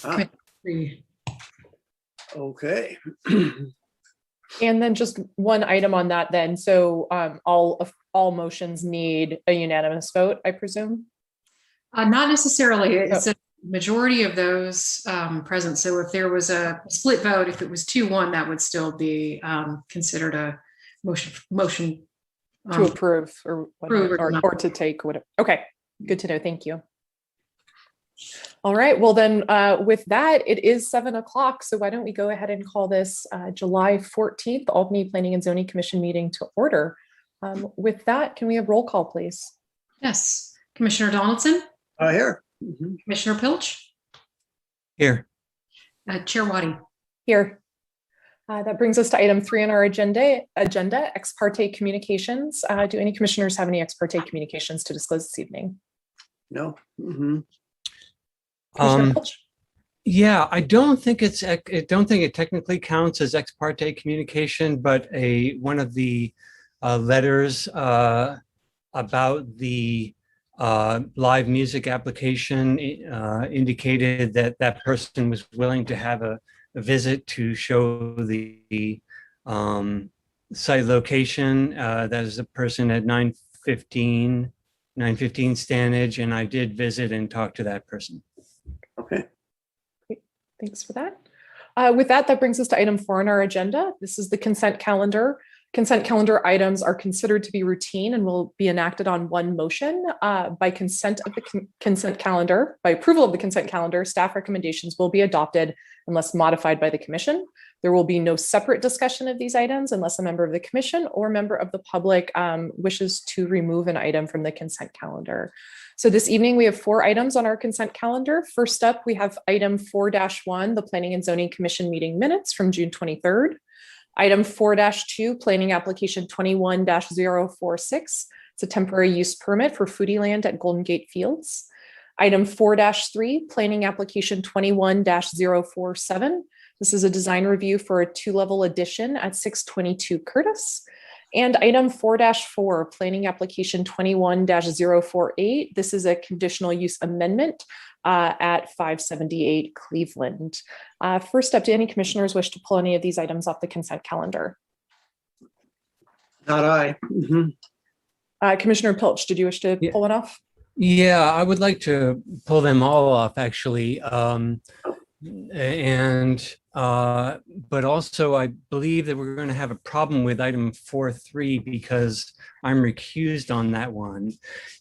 Ah, Three. okay. And then just one item on that then. So all motions need a unanimous vote, I presume? Not necessarily. It's a majority of those present. So if there was a split vote, if it was 2-1, that would still be considered a motion To approve or whatever, approve or to take whatever. Okay, good to know. Thank you. All right, well then with that, it is 7 o'clock. So why don't we go ahead and call this July 14th Albany Planning and Zoning Commission meeting to order. With that, can we have roll call, please? Yes. Commissioner Donaldson? Here. Commissioner Pilch? Here. Chair Waddy? Here. That brings us to item 3 on our agenda, ex parte communications. Do any commissioners have any ex parte communications to disclose this evening? No. Yeah, I don't think it technically counts as ex parte communication, but one of the letters about the live music application indicated that that person was willing to have a visit to show the site location. That is a person at 915 Stanage, and I did visit and talk to that person. Okay. Great. Thanks for that. With that, that brings us to item 4 on our agenda. This is the consent calendar. Consent calendar items are considered to be routine and will be enacted on one motion. By consent of the consent calendar, by approval of the consent calendar, staff recommendations will be adopted unless modified by the commission. There will be no separate discussion of these items unless a member of the commission or member of the public wishes to remove an item from the consent calendar. So this evening, we have 4 items on our consent calendar. First up, we have item 4-1, the Planning and Zoning Commission meeting minutes from June 23rd. Item 4-2, planning application 21-046. It's a temporary use permit for foodie land at Golden Gate Fields. Item 4-3, planning application 21-047. This is a design review for a 2-level addition at 622 Curtis. And item 4-4, planning application 21-048. This is a conditional use amendment at 578 Cleveland. First up, do any commissioners wish to pull any of these items off the consent calendar? Not I. Commissioner Pilch, did you wish to pull one off? Yeah, I would like to pull them all off, actually. But also I believe that we're going to have a problem with item 4.3 because I'm recused on that one.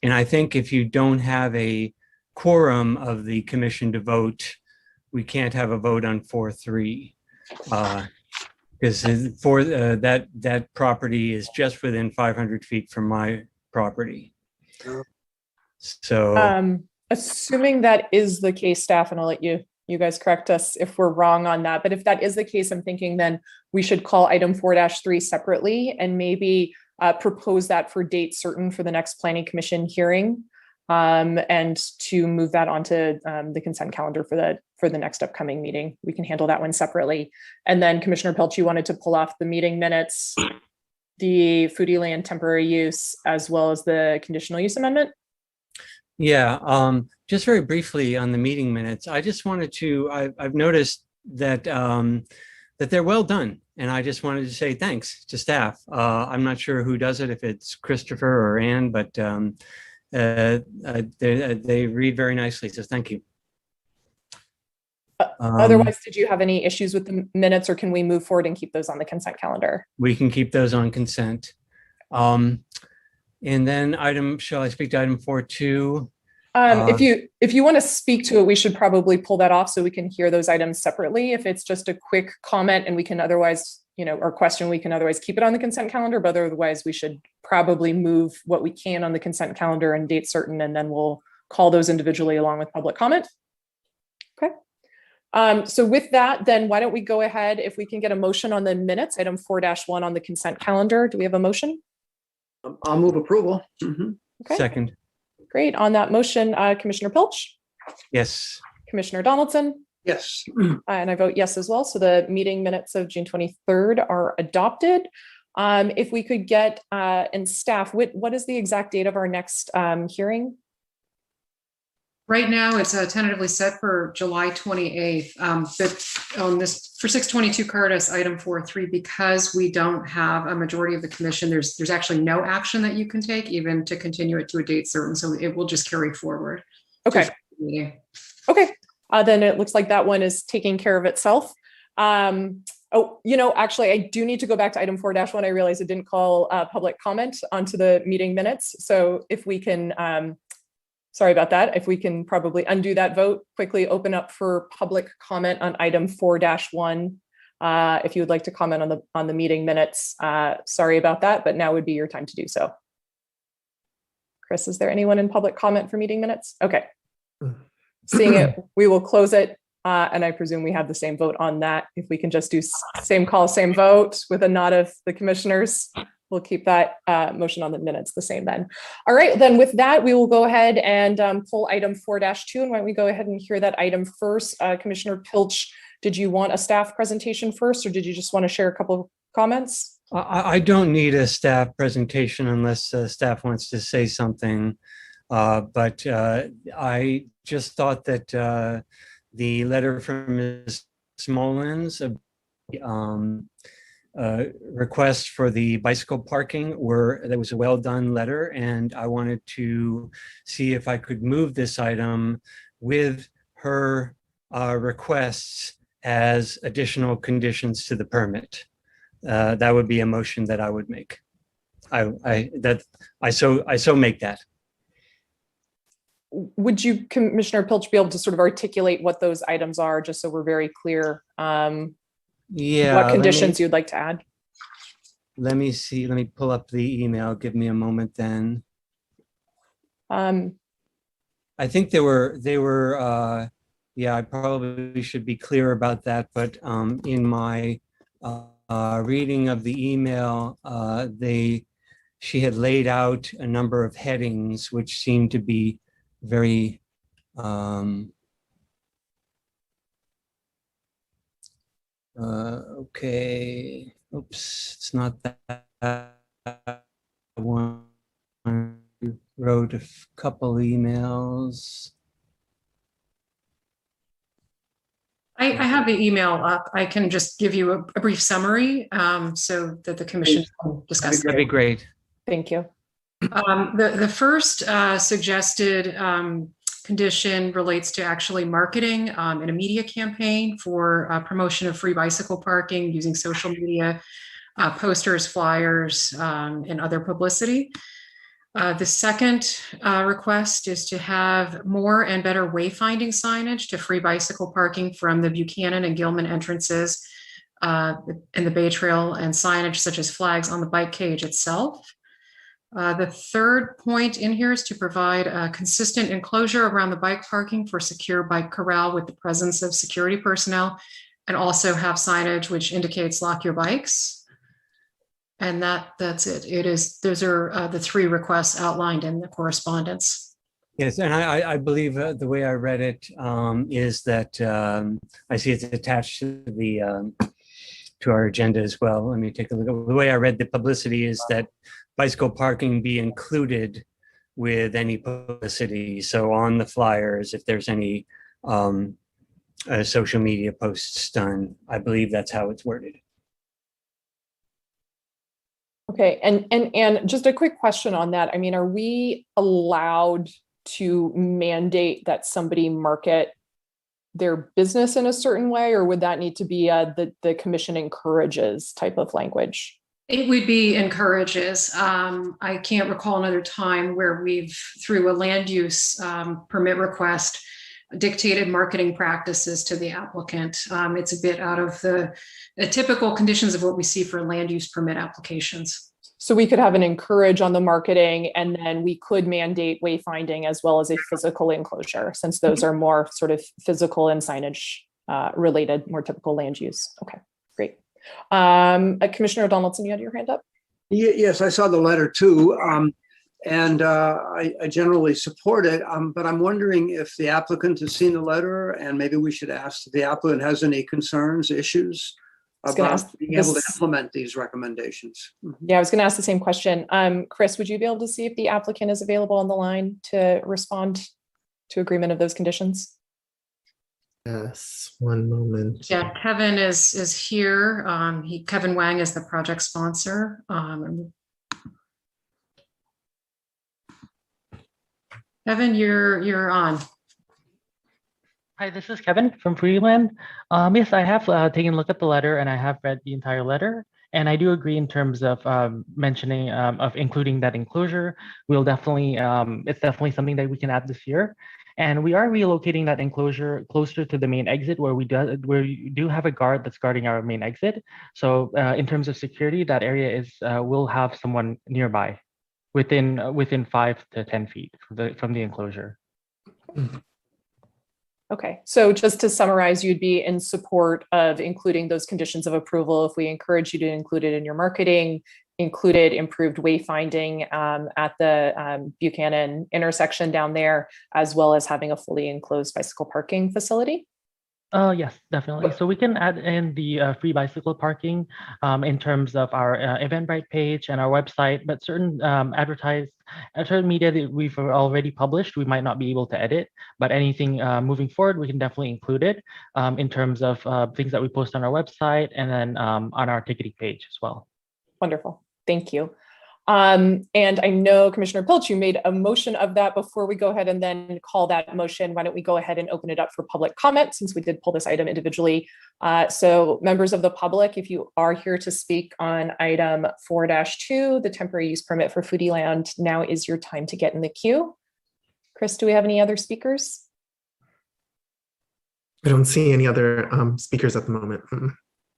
And I think if you don't have a quorum of the commission to vote, we can't have a vote on 4.3 because that property is just within 500 feet from my property. So assuming that is the case, staff, and I'll let you guys correct us if we're wrong on that. But if that is the case, I'm thinking then we should call item 4-3 separately and maybe propose that for date certain for the next planning commission hearing, and to move that onto the consent calendar for the next upcoming meeting. We can handle that one separately. And then Commissioner Pilch, you wanted to pull off the meeting minutes, the foodie land temporary use, as well as the conditional use amendment. Yeah, just very briefly on the meeting minutes, I just wanted to, I've noticed that that they're well done. And I just wanted to say thanks to staff. I'm not sure who does it, if it's Christopher or Ann, but they read very nicely. So thank you. Otherwise, did you have any issues with the minutes, or can we move forward and keep those on the consent calendar? We can keep those on consent. And then shall I speak to item 4.2? If you want to speak to it, we should probably pull that off so we can hear those items separately. If it's just a quick comment and we can otherwise, or question, we can otherwise keep it on the consent calendar, but otherwise we should probably move what we can on the consent calendar and date certain, and then we'll call those individually along with public comment. Okay. So with that, then why don't we go ahead, if we can get a motion on the minutes, item 4-1 on the consent calendar. Do we have a motion? I'll move approval. Okay. Second. Great. On that motion, Commissioner Pilch? Yes. Commissioner Donaldson? Yes. And I vote yes as well. So the meeting minutes of June 23rd are adopted. If we could get, and staff, what is the exact date of our next hearing? Right now, it's tentatively set for July 28th. But on this, for 622 Curtis, item 4.3, because we don't have a majority of the commission, there's actually no action that you can take, even to continue it to a date certain. So it will just carry forward. Okay. Okay. Then it looks like that one is taking care of itself. Oh, actually, I do need to go back to item 4-1. I realized it didn't call public comment onto the meeting minutes. So if we can, sorry about that. If we can probably undo that vote, quickly open up for public comment on item 4-1. If you would like to comment on the meeting minutes, sorry about that, but now would be your time to do so. Chris, is there anyone in public comment for meeting minutes? Okay. Seeing it, we will close it. And I presume we have the same vote on that. If we can just do same call, same vote with a nod of the commissioners, we'll keep that motion on the minutes the same then. All right, then with that, we will go ahead and pull item 4-2. And why don't we go ahead and hear that item first? Commissioner Pilch, did you want a staff presentation first, or did you just want to share a couple of comments? I don't need a staff presentation unless staff wants to say something. But I just thought that the letter from Ms. Mullins, request for the bicycle parking that was a well done letter, and I wanted to see if I could move this item with her requests as additional conditions to the permit. That would be a motion that I would make. I so make that. Would you, Commissioner Pilch, be able to sort of articulate what those items are, just so we're very clear? Yeah. What conditions you'd like to add? Let me see. Let me pull up the email. Give me a moment then. Um, I think they were, yeah, I probably should be clear about that. But in my reading of the email, she had laid out a number of headings which seemed to be very okay. Oops, it's not that one. I wrote a couple emails. I have the email up. I can just give you a brief summary so that the commission can discuss. That'd be great. Thank you. The first suggested condition relates to actually marketing in a media campaign for promotion of free bicycle parking using social media, posters, flyers, and other publicity. The second request is to have more and better wayfinding signage to free bicycle parking from the Buchanan and Gilman entrances in the Bay Trail, and signage such as flags on the bike cage itself. The third point in here is to provide a consistent enclosure around the bike parking for secure bike corral with the presence of security personnel, and also have signage which indicates lock your bikes. And that's it. Those are the three requests outlined in the correspondence. Yes, and I believe the way I read it is that I see it's attached to the to our agenda as well. Let me take a look. The way I read the publicity is that bicycle parking be included with any publicity. So on the flyers, if there's any social media posts done, I believe that's how it's worded. Okay, and just a quick question on that. I mean, are we allowed to mandate that somebody market their business in a certain way, or would that need to be the commission encourages type of language? It would be encourages. I can't recall another time where we've, through a land use permit request, dictated marketing practices to the applicant. It's a bit out of the typical conditions of what we see for land use permit applications. So we could have an encourage on the marketing, and then we could mandate wayfinding as well as a physical enclosure, since those are more sort of physical and signage related, more typical land use. Okay, great. Commissioner Donaldson, you had your hand up? Yes, I saw the letter too. And I generally support it, but I'm wondering if the applicant has seen the letter, and maybe we should ask if the applicant has any concerns, issues about being able to implement these recommendations. Yeah, I was going to ask the same question. Chris, would you be able to see if the applicant is available on the line to respond? to agreement of those conditions? Yes, one moment. Yeah, Kevin is here. Kevin Wang is the project sponsor. Kevin, you're on. Hi, this is Kevin from Freeland. Yes, I have taken a look at the letter and I have read the entire letter. And I do agree in terms of mentioning of including that enclosure. We'll definitely, it's definitely something that we can add this year. And we are relocating that enclosure closer to the main exit where we do have a guard that's guarding our main exit. So in terms of security, that area is will have someone nearby within 5 to 10 feet from the enclosure. Okay, so just to summarize, you'd be in support of including those conditions of approval if we encourage you to include it in your marketing, included improved wayfinding at the Buchanan intersection down there, as well as having a fully enclosed bicycle parking facility? Yes, definitely. So we can add in the free bicycle parking in terms of our Eventbrite page and our website, but certain certain media that we've already published, we might not be able to edit, but anything moving forward, we can definitely include it in terms of things that we post on our website and then on our ticketing page as well. Wonderful, thank you. And I know Commissioner Pilch, you made a motion of that. Before we go ahead and then call that motion, why don't we go ahead and open it up for public comment since we did pull this item individually. So members of the public, if you are here to speak on item 4-2, the temporary use permit for Foodie Land, now is your time to get in the queue. Chris, do we have any other speakers? I don't see any other speakers at the moment.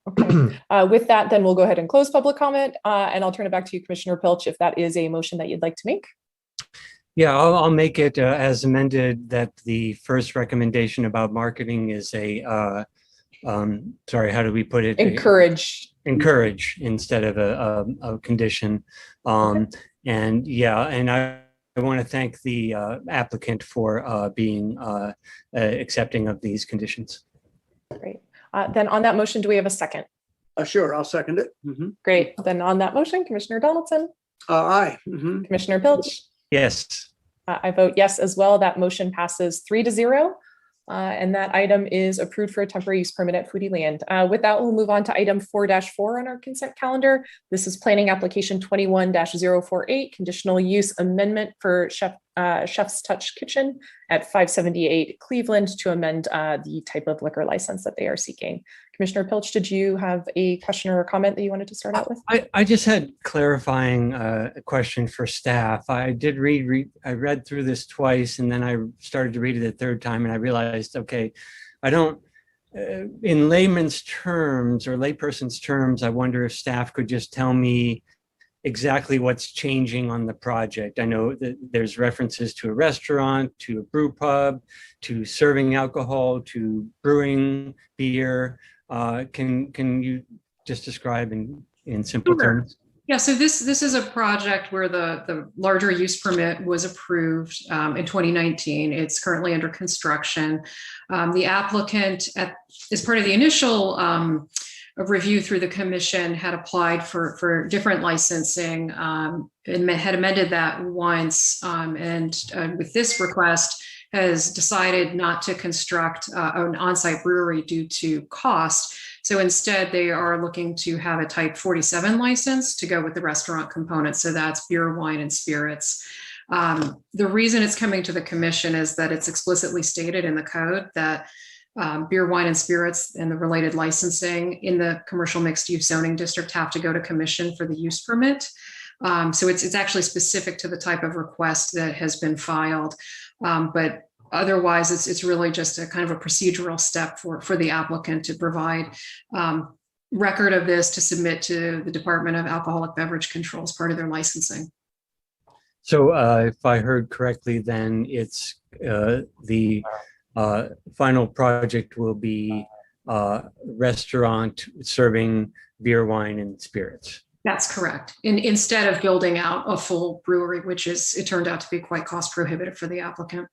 Okay. With that, then we'll go ahead and close public comment, and I'll turn it back to you, Commissioner Pilch, if that is a motion that you'd like to make. Yeah, I'll make it as amended that the first recommendation about marketing is a, sorry, how do we put it? Encourage. Encourage instead of a condition. And yeah, and I want to thank the applicant for being accepting of these conditions. Great. Then on that motion, do we have a second? Sure, I'll second it. Great. Then on that motion, Commissioner Donaldson, Aye. Commissioner Pilch, Yes. I vote yes as well. That motion passes 3-0. And that item is approved for a temporary use permit at Foodie Land. With that, we'll move on to item 4-4 on our consent calendar. This is planning application 21-048, conditional use amendment for Chef's Touch Kitchen at 578 Cleveland to amend the type of liquor license that they are seeking. Commissioner Pilch, did you have a question or a comment that you wanted to start out with? I just had clarifying a question for staff. I did I read through this twice and then I started to read it a third time and I realized, okay, I don't, in layman's terms or layperson's terms, I wonder if staff could just tell me exactly what's changing on the project. I know that there's references to a restaurant, to a brew pub, to serving alcohol, to brewing beer. Can you just describe in simple terms? Yeah, so this is a project where the larger use permit was approved in 2019. It's currently under construction. The applicant, as part of the initial review through the commission, had applied for different licensing and had amended that once. And with this request, has decided not to construct an on-site brewery due to cost. So instead, they are looking to have a type 47 license to go with the restaurant component. So that's beer, wine, and spirits. The reason it's coming to the commission is that it's explicitly stated in the code that beer, wine, and spirits and the related licensing in the commercial mixed use zoning district have to go to commission for the use permit. So it's actually specific to the type of request that has been filed. But otherwise, it's really just a kind of a procedural step for the applicant to provide record of this to submit to the Department of Alcoholic Beverage Control as part of their licensing. So if I heard correctly, then it's the final project will be restaurant serving beer, wine, and spirits. That's correct. Instead of building out a full brewery, which it turned out to be quite cost prohibitive for the applicant.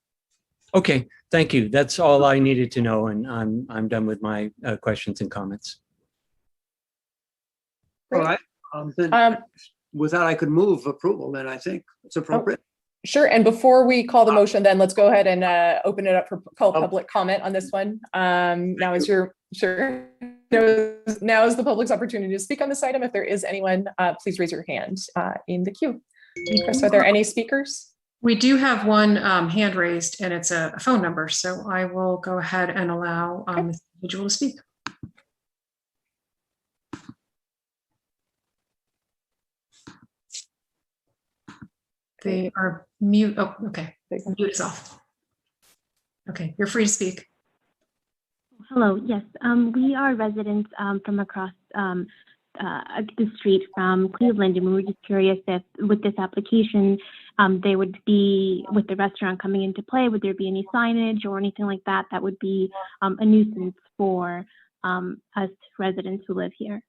Okay, thank you. That's all I needed to know, and I'm done with my questions and comments. All right. Then with that, I could move approval. Then I think it's appropriate. Sure. And before we call the motion, then let's go ahead and open it up for Oh. public comment on this one. Now is your, sure. Now is the public's opportunity to speak on this item. If there is anyone, please raise your hand in the queue. And Chris, are there any speakers? We do have one hand raised, and it's a phone number. So I will go ahead and allow this individual to speak. They are mute. Oh, okay. Mute is off. Okay, you're free to speak. Hello, yes, we are residents from across the street from Cleveland, and we were just curious if with this application, they would be, with the restaurant coming into play, would there be any signage or anything like that that would be a nuisance for us residents who live here?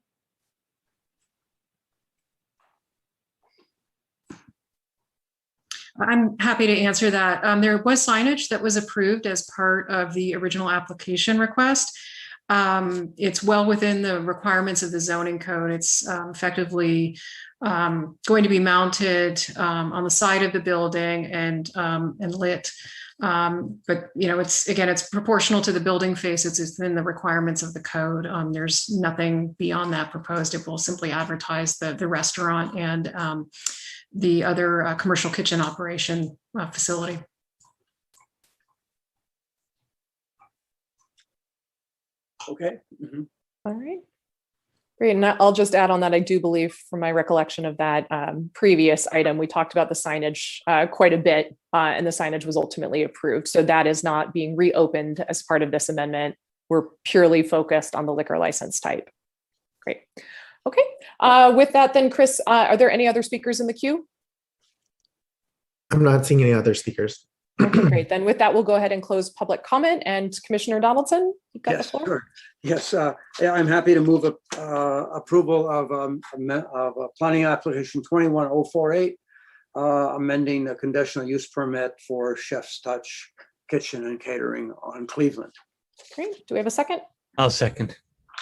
I'm happy to answer that. There was signage that was approved as part of the original application request. It's well within the requirements of the zoning code. It's effectively going to be mounted on the side of the building and lit. But it's proportional to the building face. It's within the requirements of the code. There's nothing beyond that proposed. It will simply advertise the restaurant and the other commercial kitchen operation facility. Okay. Mhm. All right. Great. And I'll just add on that, I do believe from my recollection of that previous item, we talked about the signage quite a bit, and the signage was ultimately approved. So that is not being reopened as part of this amendment. We're purely focused on the liquor license type. Great. Okay. With that then, Chris, are there any other speakers in the queue? I'm not seeing any other speakers. Okay, great. Then with that, we'll go ahead and close public comment. And Commissioner Donaldson, you've got the Yes, floor. sure. Yes, yeah, I'm happy to move approval of planning application 21048, amending the conditional use permit for Chef's Touch Kitchen and Catering on Cleveland. Great. Do we have a second? I'll second.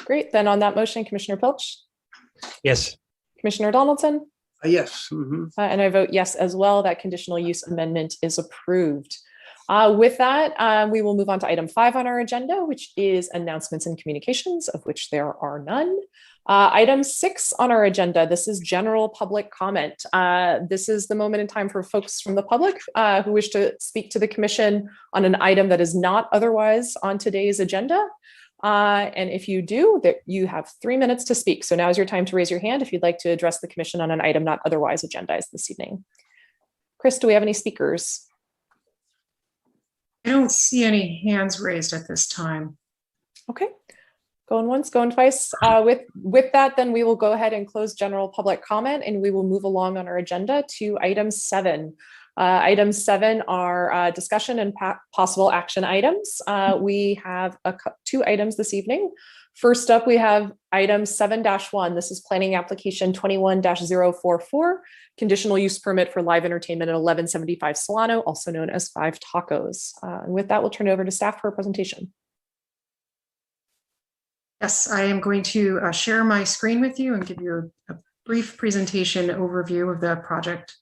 Great. Then on that motion, Commissioner Pilch, Yes. Commissioner Donaldson, Yes. Mhm. and I vote yes as well. That conditional use amendment is approved. With that, we will move on to item 5 on our agenda, which is announcements and communications, of which there are none. Item 6 on our agenda, this is general public comment. This is the moment in time for folks from the public who wish to speak to the commission on an item that is not otherwise on today's agenda. And if you do, that you have 3 minutes to speak. So now is your time to raise your hand if you'd like to address the commission on an item not otherwise agendized this evening. Chris, do we have any speakers? I don't see any hands raised at this time. Okay, going once, going twice. With that, then we will go ahead and close general public comment, and we will move along on our agenda to item 7. Item 7 are discussion and possible action items. We have 2 items this evening. First up, we have item 7-1. This is planning application 21-044, conditional use permit for live entertainment at 1175 Solano, also known as 5 Tacos. And with that, we'll turn it over to staff for a presentation. Yes, I am going to share my screen with you and give you a brief presentation overview of the project.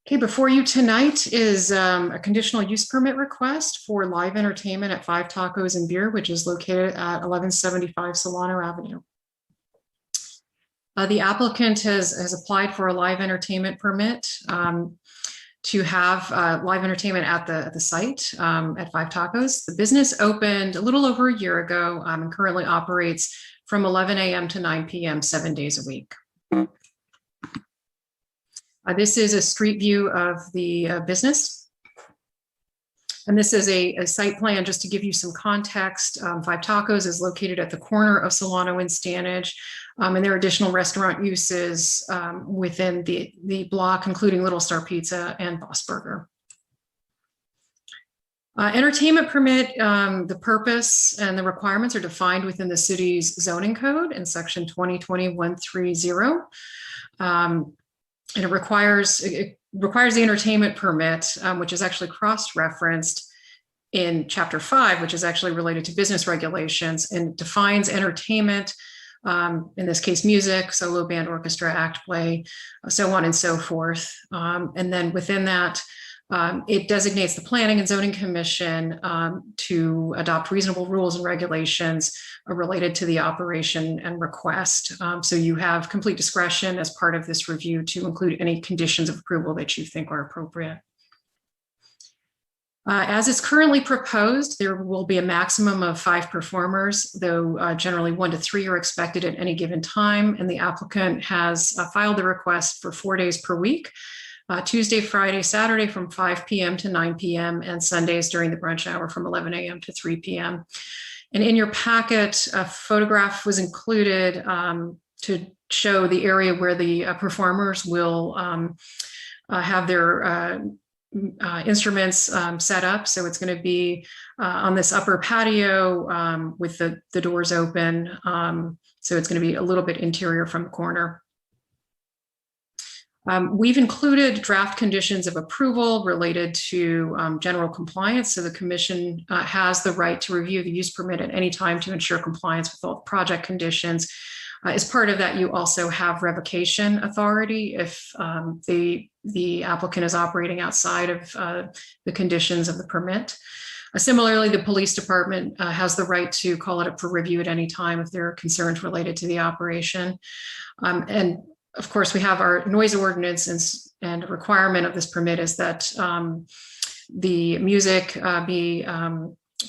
Okay, before you tonight is a conditional use permit request for live entertainment at 5 Tacos and Beer, which is located at 1175 Solano Avenue. The applicant has applied for a live entertainment permit to have live entertainment at the site at 5 Tacos. The business opened a little over a year ago and currently operates from 11 a.m. to 9 p.m. 7 days a week. This is a street view of the business. And this is a site plan just to give you some context. 5 Tacos is located at the corner of Solano and Stanage. And there are additional restaurant uses within the block, including Little Star Pizza and Boss Burger. Entertainment permit, the purpose and the requirements are defined within the city's zoning code in section 2020-130. And it requires the entertainment permit, which is actually cross-referenced in chapter 5, which is actually related to business regulations, and defines entertainment in this case, music, solo band, orchestra, act play, so on and so forth. And then within that, it designates the Planning and Zoning Commission to adopt reasonable rules and regulations related to the operation and request. So you have complete discretion as part of this review to include any conditions of approval that you think are appropriate. As it's currently proposed, there will be a maximum of 5 performers, though generally 1 to 3 are expected at any given time, and the applicant has filed the request for 4 days per week. Tuesday, Friday, Saturday from 5 p.m. to 9 p.m. and Sundays during the brunch hour from 11 a.m. to 3 p.m. And in your packet, a photograph was included to show the area where the performers will have their instruments set up. So it's going to be on this upper patio with the doors open. So it's going to be a little bit interior from the corner. We've included draft conditions of approval related to general compliance. So the commission has the right to review the use permit at any time to ensure compliance with all project conditions. As part of that, you also have revocation authority if the applicant is operating outside of the conditions of the permit. Similarly, the police department has the right to call it up for review at any time if there are concerns related to the operation. And of course, we have our noise ordinance, and a requirement of this permit is that the music be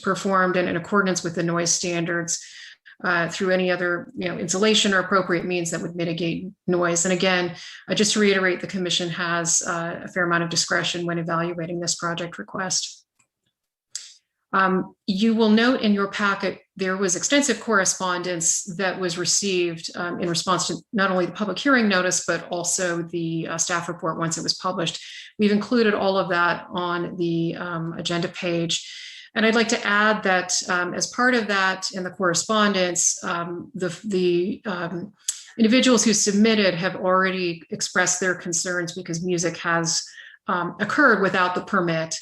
performed in accordance with the noise standards through any other insulation or appropriate means that would mitigate noise. And again, just to reiterate, the commission has a fair amount of discretion when evaluating this project request. You will note in your packet, there was extensive correspondence that was received in response to not only the public hearing notice, but also the staff report once it was published. We've included all of that on the agenda page. And I'd like to add that as part of that in the correspondence, the individuals who submitted have already expressed their concerns because music has occurred without the permit.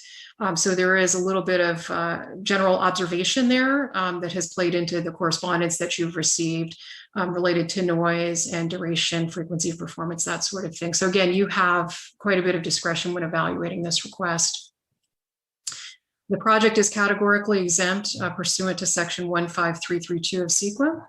So there is a little bit of general observation there that has played into the correspondence that you've received related to noise and duration, frequency of performance, that sort of thing. So again, you have quite a bit of discretion when evaluating this request. The project is categorically exempt pursuant to section 15332 of CEQA.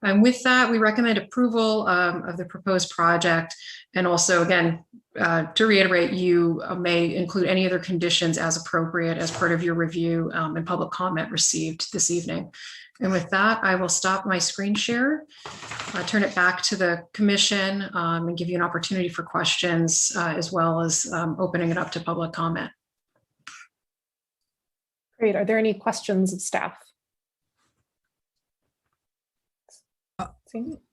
And with that, we recommend approval of the proposed project. And also, again, to reiterate, you may include any other conditions as appropriate as part of your review and public comment received this evening. And with that, I will stop my screen share, turn it back to the commission and give you an opportunity for questions as well as opening it up to public comment. Great. Are there any questions of staff? Oh,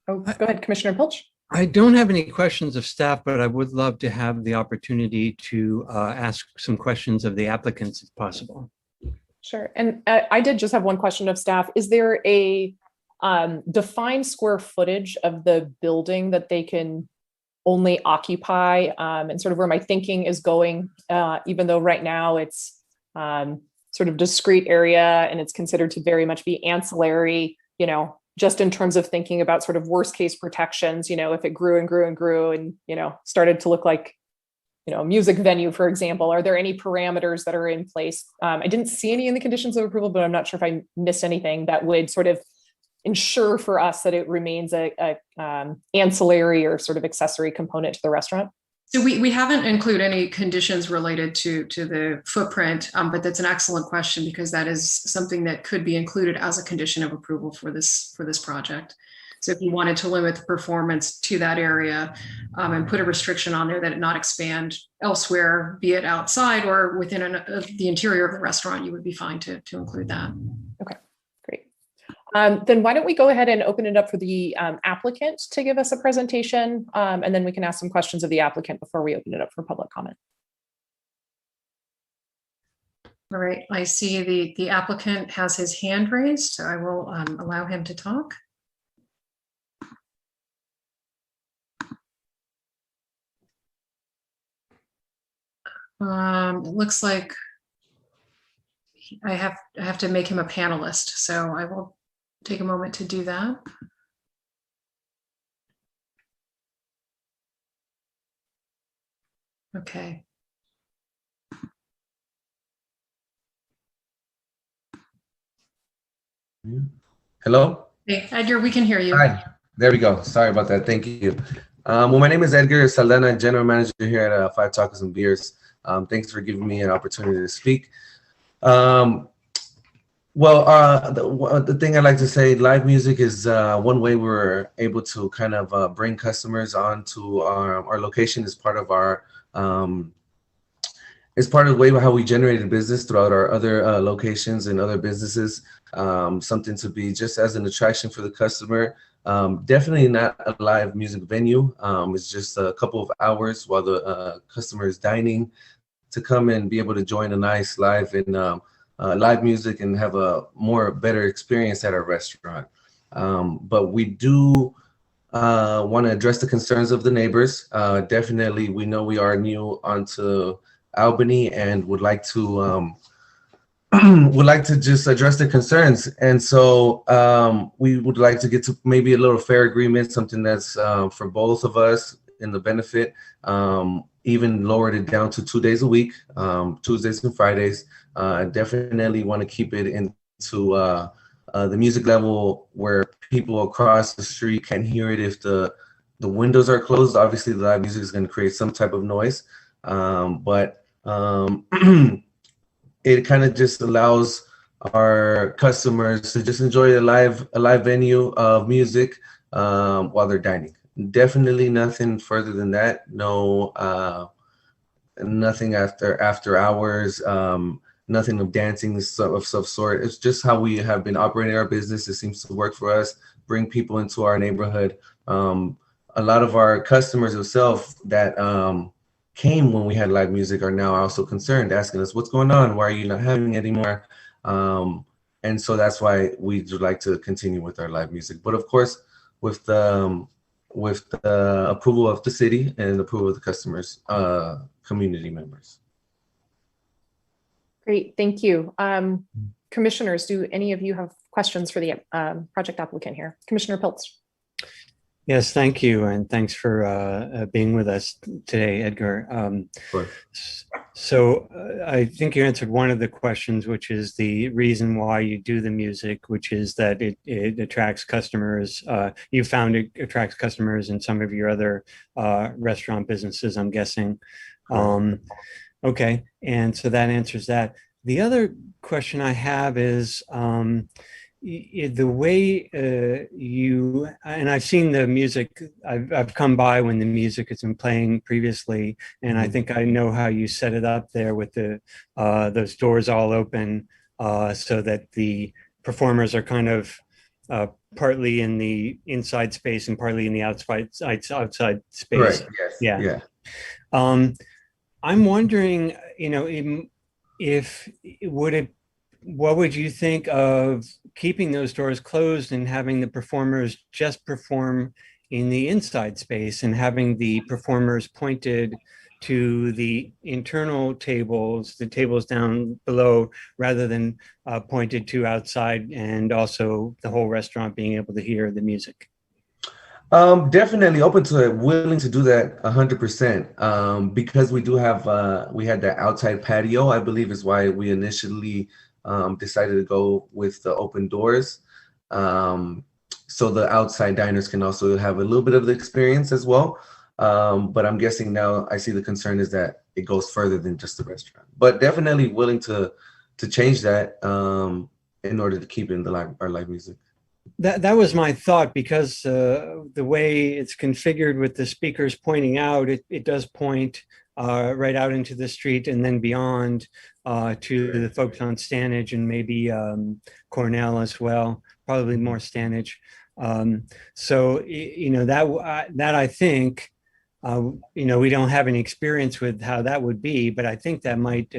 go ahead, Commissioner Pilch. I don't have any questions of staff, but I would love to have the opportunity to ask some questions of the applicants if possible. Sure. And I did just have one question of staff. Is there a defined square footage of the building that they can only occupy, and sort of where my thinking is going, even though right now it's sort of discrete area and it's considered to very much be ancillary, just in terms of thinking about sort of worst case protections, if it grew and grew and grew and, started to look like, a music venue, for example, are there any parameters that are in place? I didn't see any in the conditions of approval, but I'm not sure if I missed anything that would sort of ensure for us that it remains a ancillary or sort of accessory component to the restaurant. So we haven't included any conditions related to the footprint, but that's an excellent question because that is something that could be included as a condition of approval for this project. So if you wanted to limit the performance to that area and put a restriction on there that it not expand elsewhere, be it outside or within the interior of the restaurant, you would be fine to include that. Okay, great. Then why don't we go ahead and open it up for the applicant to give us a presentation, and then we can ask some questions of the applicant before we open it up for public comment. All right, I see the applicant has his hand raised, so I will allow him to talk. It looks like I have to make him a panelist, so I will take a moment to do that. Okay. Hello? Hey, Edgar, we can hear you. Hi. There we go. Sorry about that. Thank you. Well, my name is Edgar Solano, General Manager here at Five Tacos and Beers. Thanks for giving me an opportunity to speak. The thing I'd like to say, live music is one way we're able to kind of bring customers onto our location as part of our it's part of the way how we generated business throughout our other locations and other businesses. Something to be just as an attraction for the customer. Definitely not a live music venue. It's just a couple of hours while the customer is dining to come and be able to join a nice live and live music and have a better experience at our restaurant. But we do want to address the concerns of the neighbors. Definitely, we know we are new onto Albany and would like to just address the concerns. And so we would like to get to maybe a little fair agreement, something that's for both of us in the benefit, even lowered it down to 2 days a week, Tuesdays and Fridays. Definitely want to keep it into the music level where people across the street can hear it if the windows are closed. Obviously, the live music is going to create some type of noise, but it kind of just allows our customers to just enjoy a live venue of music while they're dining. Definitely nothing further than that. No, nothing after hours. Nothing of dancing of some sort. It's just how we have been operating our business. It seems to work for us. Bring people into our neighborhood. A lot of our customers themselves that came when we had live music are now also concerned, asking us, what's going on? Why are you not having it anymore? And so that's why we would like to continue with our live music. But of course, with the approval of the city and the approval of the customers, community members. Great, thank you. Commissioners, do any of you have questions for the project applicant here? Commissioner Piltz. Yes, thank you. And thanks for being with us today, Edgar. Sure. So I think you answered one of the questions, which is the reason why you do the music, which is that it attracts customers. You found it attracts customers in some of your other restaurant businesses, I'm guessing. Okay, and so that answers that. The other question I have is the way you, and I've seen the music, I've come by when the music has been playing previously, and I think I know how you set it up there with the those doors all open so that the performers are kind of partly in the inside space and partly in the outside space. Right. Yes. Yeah. Yeah. I'm wondering, what would you think of keeping those doors closed and having the performers just perform in the inside space and having the performers pointed to the internal tables, the tables down below, rather than pointed to outside, and also the whole restaurant being able to hear the music? Definitely open to it, willing to do that 100%. Because we do have, we had that outside patio, I believe is why we initially decided to go with the open doors. So the outside diners can also have a little bit of the experience as well. But I'm guessing now I see the concern is that it goes further than just the restaurant, but definitely willing to change that in order to keep in our live music. That was my thought, because the way it's configured with the speakers pointing out, it does point right out into the street and then beyond to the folks on Stanage and maybe Cornell as well, probably more Stanage. So, that I think, we don't have any experience with how that would be, but I think that might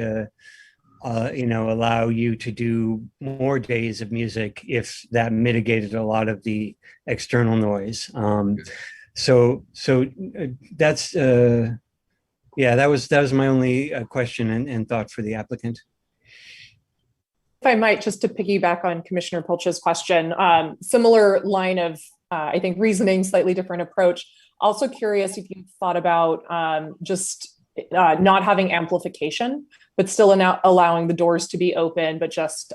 allow you to do more days of music if that mitigated a lot of the external noise. So that's that was my only question and thought for the applicant. If I might, just to piggyback on Commissioner Pilch's question, similar line of, I think, reasoning, slightly different approach. Also curious if you've thought about just not having amplification, but still allowing the doors to be open, but just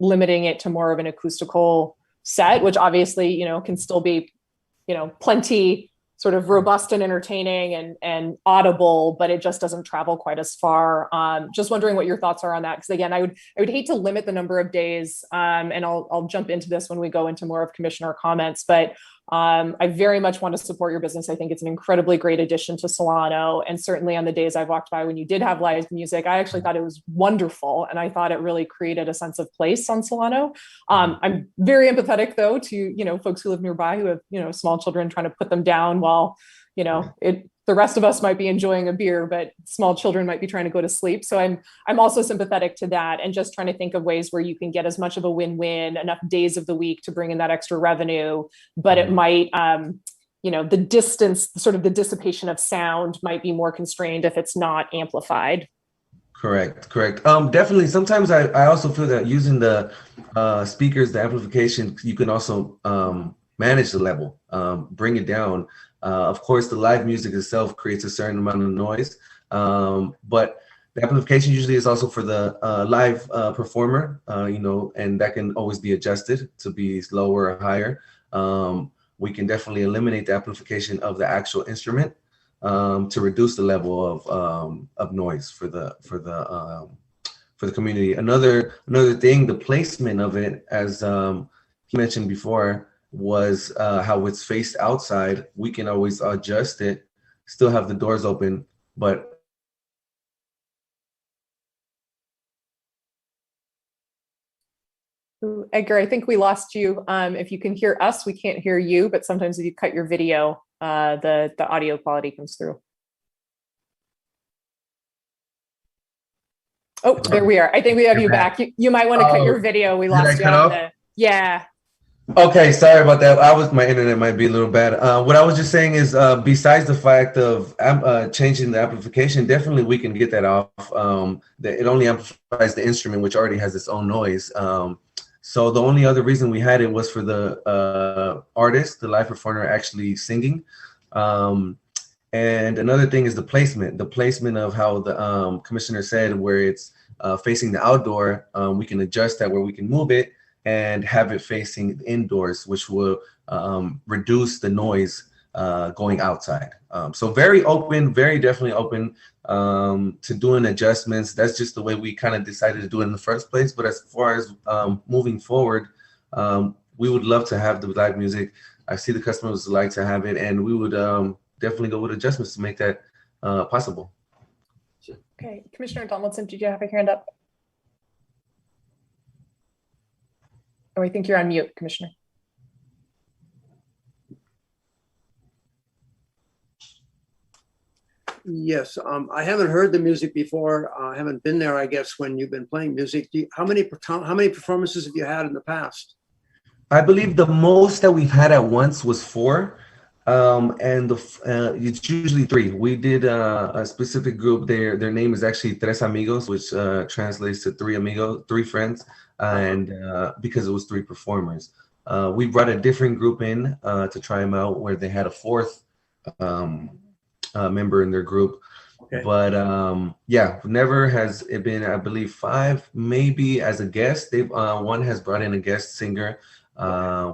limiting it to more of an acoustical set, which obviously, can still be, plenty sort of robust and entertaining and audible, but it just doesn't travel quite as far. Just wondering what your thoughts are on that. Because again, I would hate to limit the number of days, and I'll jump into this when we go into more of commissioner comments, but I very much want to support your business. I think it's an incredibly great addition to Solano. And certainly on the days I've walked by when you did have live music, I actually thought it was wonderful. And I thought it really created a sense of place on Solano. I'm very empathetic though to, folks who live nearby who have, small children, trying to put them down while, the rest of us might be enjoying a beer, but small children might be trying to go to sleep. So I'm also sympathetic to that, and just trying to think of ways where you can get as much of a win-win, enough days of the week to bring in that extra revenue, but it might, the distance, sort of the dissipation of sound might be more constrained if it's not amplified. Correct. Definitely. Sometimes I also feel that using the speakers, the amplification, you can also manage the level, bring it down. Of course, the live music itself creates a certain amount of noise, but the amplification usually is also for the live performer, and that can always be adjusted to be lower or higher. We can definitely eliminate the amplification of the actual instrument to reduce the level of noise for the community. Another thing, the placement of it, as he mentioned before, was how it's faced outside. We can always adjust it, still have the doors open, but Edgar, I think we lost you. If you can hear us, we can't hear you, but sometimes if you cut your video, the audio quality comes through. Oh, there we are. I think we have you back. You might want to cut your video. We lost you on the, yeah. Okay, sorry about that. My internet might be a little bad. What I was just saying is, besides the fact of changing the amplification, definitely we can get that off. It only amplifies the instrument, which already has its own noise. So the only other reason we had it was for the artist, the live performer, actually singing. And another thing is the placement of how the commissioner said, where it's facing the outdoor. We can adjust that where we can move it and have it facing indoors, which will reduce the noise going outside. So very open, very definitely open to doing adjustments. That's just the way we kind of decided to do it in the first place. But as far as moving forward, we would love to have the live music. I see the customers would like to have it, and we would definitely go with adjustments to make that possible. Okay, Commissioner Donaldson, did you have a hand up? Oh, I think you're on mute, Commissioner. Yes, I haven't heard the music before. I haven't been there, I guess, when you've been playing music. How many performances have you had in the past? I believe the most that we've had at once was 4. And it's usually 3. We did a specific group. Their name is actually Tres Amigos, which translates to 3 amigos, 3 friends, and because it was 3 performers. We brought a different group in to try them out, where they had a 4th member in their group. Okay. But yeah, never has it been. I believe 5, maybe as a guest. They've one has brought in a guest singer,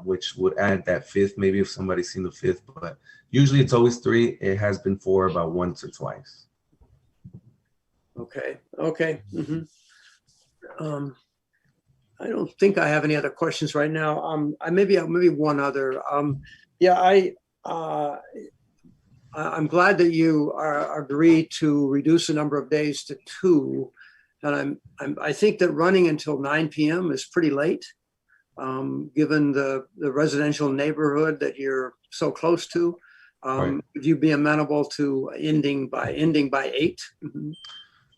which would add that 5th, maybe if somebody's seen the 5th, but usually it's always 3. It has been 4 about once or twice. Okay. Mm-hmm. I don't think I have any other questions right now. Maybe one other. I'm glad that you agreed to reduce the number of days to 2, and I think that running until 9 p.m. is pretty late. Given the residential neighborhood that you're so close to, Right. Would you be amenable to ending by 8? Mm-hmm.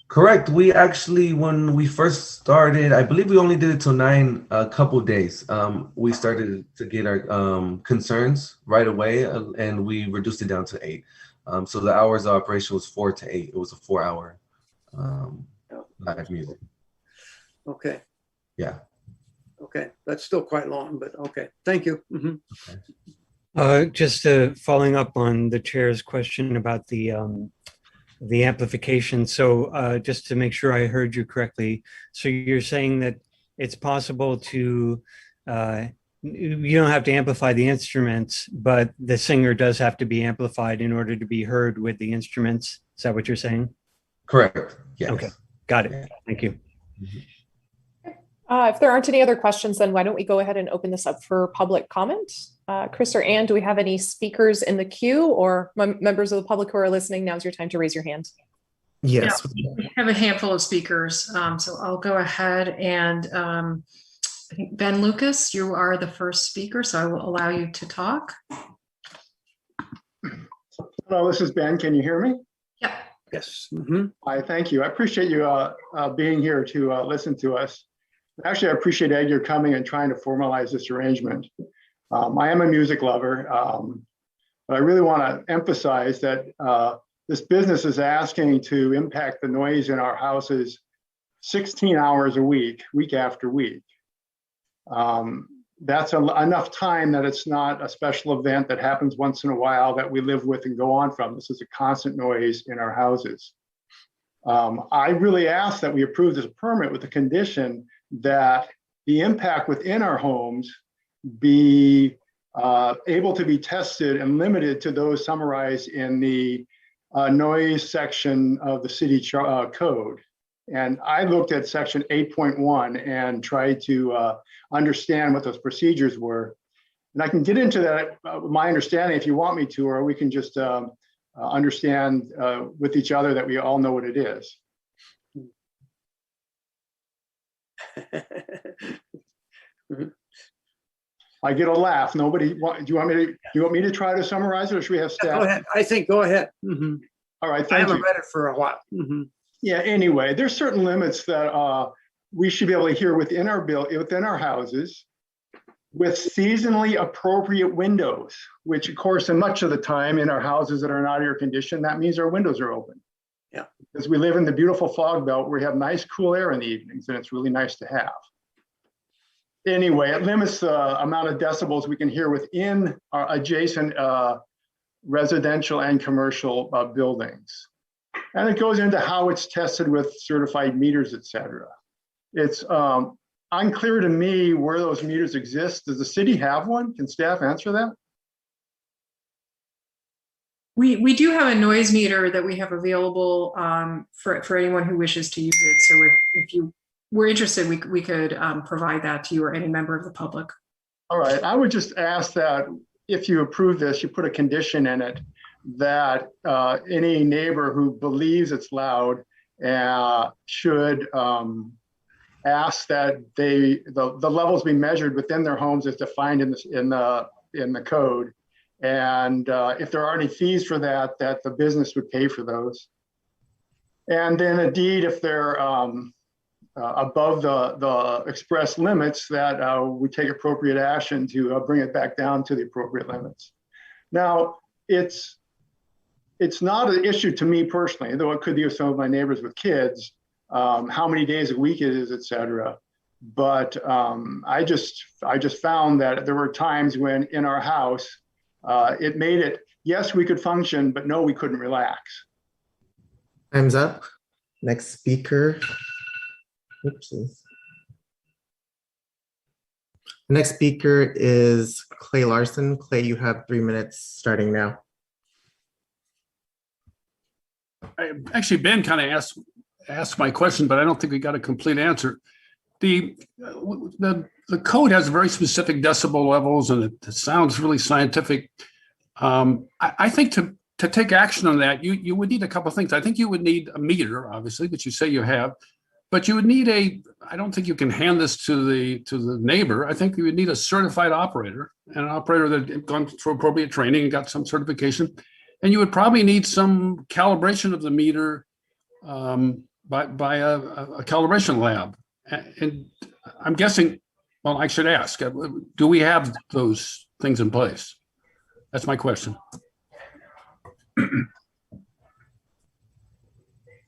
Correct. We actually, when we first started, I believe we only did it till 9 a couple days. We started to get our concerns right away, and we reduced it down to 8. So the hours of operation was 4 to 8. It was a 4-hour live music. Okay. Yeah. Okay, that's still quite long, but okay. Thank you. Mm-hmm. Okay. Just following up on the chair's question about the the amplification. So just to make sure I heard you correctly, so you're saying that it's possible to, you don't have to amplify the instruments, but the singer does have to be amplified in order to be heard with the instruments. Is that what you're saying? Correct. Yes. Okay, got it. Thank you. If there aren't any other questions, then why don't we go ahead and open this up for public comment? Chris or Ann, do we have any speakers in the queue, or members of the public who are listening? Now's your time to raise your hand. Yes. We have a handful of speakers, so I'll go ahead and I think Ben Lucas, you are the first speaker, so I will allow you to talk. Hello, this is Ben. Can you hear me? Yep. Yes. Mhm. Hi, thank you. I appreciate you being here to listen to us. Actually, I appreciate Edgar coming and trying to formalize this arrangement. I am a music lover, but I really want to emphasize that this business is asking to impact the noise in our houses 16 hours a week, week after week. That's enough time that it's not a special event that happens once in a while that we live with and go on from. This is a constant noise in our houses. I really ask that we approve this permit with the condition that the impact within our homes be able to be tested and limited to those summarized in the noise section of the city code. And I looked at section 8.1 and tried to understand what those procedures were. And I can get into that, my understanding, if you want me to, or we can just understand with each other that we all know what it is. I get a laugh. Nobody. Do you want me to try to summarize it, or should we have staff? Go ahead. I think go ahead. Mhm. All right. I Thank haven't you. read it for a while. Mhm. Yeah. Anyway, there's certain limits that we should be able to hear within our houses, with seasonally appropriate windows. Which, of course, and much of the time in our houses that are not air conditioned, that means our windows are open. Yeah. Because we live in the beautiful fog belt where we have nice, cool air in the evenings, and it's really nice to have. Anyway, it limits the amount of decibels we can hear within our adjacent residential and commercial buildings. And it goes into how it's tested with certified meters, et cetera. It's unclear to me where those meters exist. Does the city have one? Can staff answer that? We do have a noise meter that we have available for anyone who wishes to use it. So if you were interested, we could provide that to you or any member of the public. All right, I would just ask that if you approve this, you put a condition in it that any neighbor who believes it's loud should ask that the levels be measured within their homes as defined in the code. And if there are any fees for that the business would pay for those. And then a deed, if they're above the express limits, that we take appropriate action to bring it back down to the appropriate limits. Now, it's not an issue to me personally, though it could be with some of my neighbors with kids, how many days a week it is, et cetera. But I just found that there were times when in our house, it made it, yes, we could function, but no, we couldn't relax. Time's up. Next speaker. Oopsies. Next speaker is Clay Larson. Clay, you have 3 minutes starting now. Actually, Ben kind of asked my question, but I don't think we got a complete answer. The code has very specific decibel levels, and it sounds really scientific. I think to take action on that, you would need a couple of things. I think you would need a meter, obviously, which you say you have, but you would need I don't think you can hand this to the neighbor. I think you would need a certified operator, and an operator that had gone through appropriate training and got some certification. And you would probably need some calibration of the meter by a calibration lab. And I'm guessing, well, I should ask, do we have those things in place? That's my question.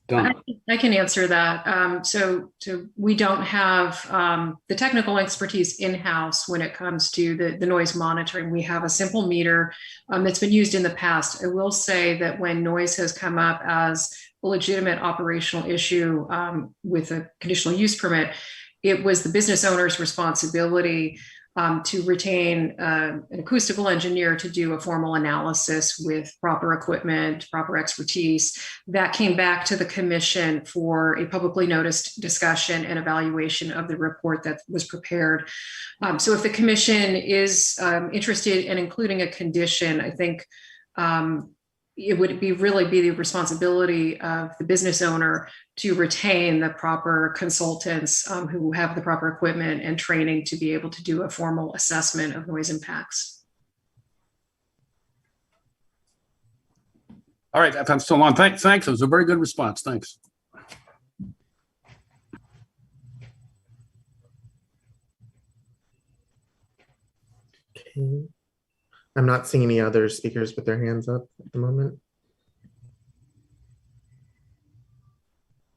Donna. I can answer that. So we don't have the technical expertise in-house when it comes to the noise monitoring. We have a simple meter that's been used in the past. I will say that when noise has come up as a legitimate operational issue with a conditional use permit, it was the business owner's responsibility to retain an acoustical engineer to do a formal analysis with proper equipment, proper expertise. That came back to the commission for a publicly noticed discussion and evaluation of the report that was prepared. So if the commission is interested in including a condition, I think it would really be the responsibility of the business owner to retain the proper consultants who have the proper equipment and training to be able to do a formal assessment of noise impacts. All right, if I'm still on, thanks. It was a very good response. Thanks. Okay. I'm not seeing any other speakers with their hands up at the moment.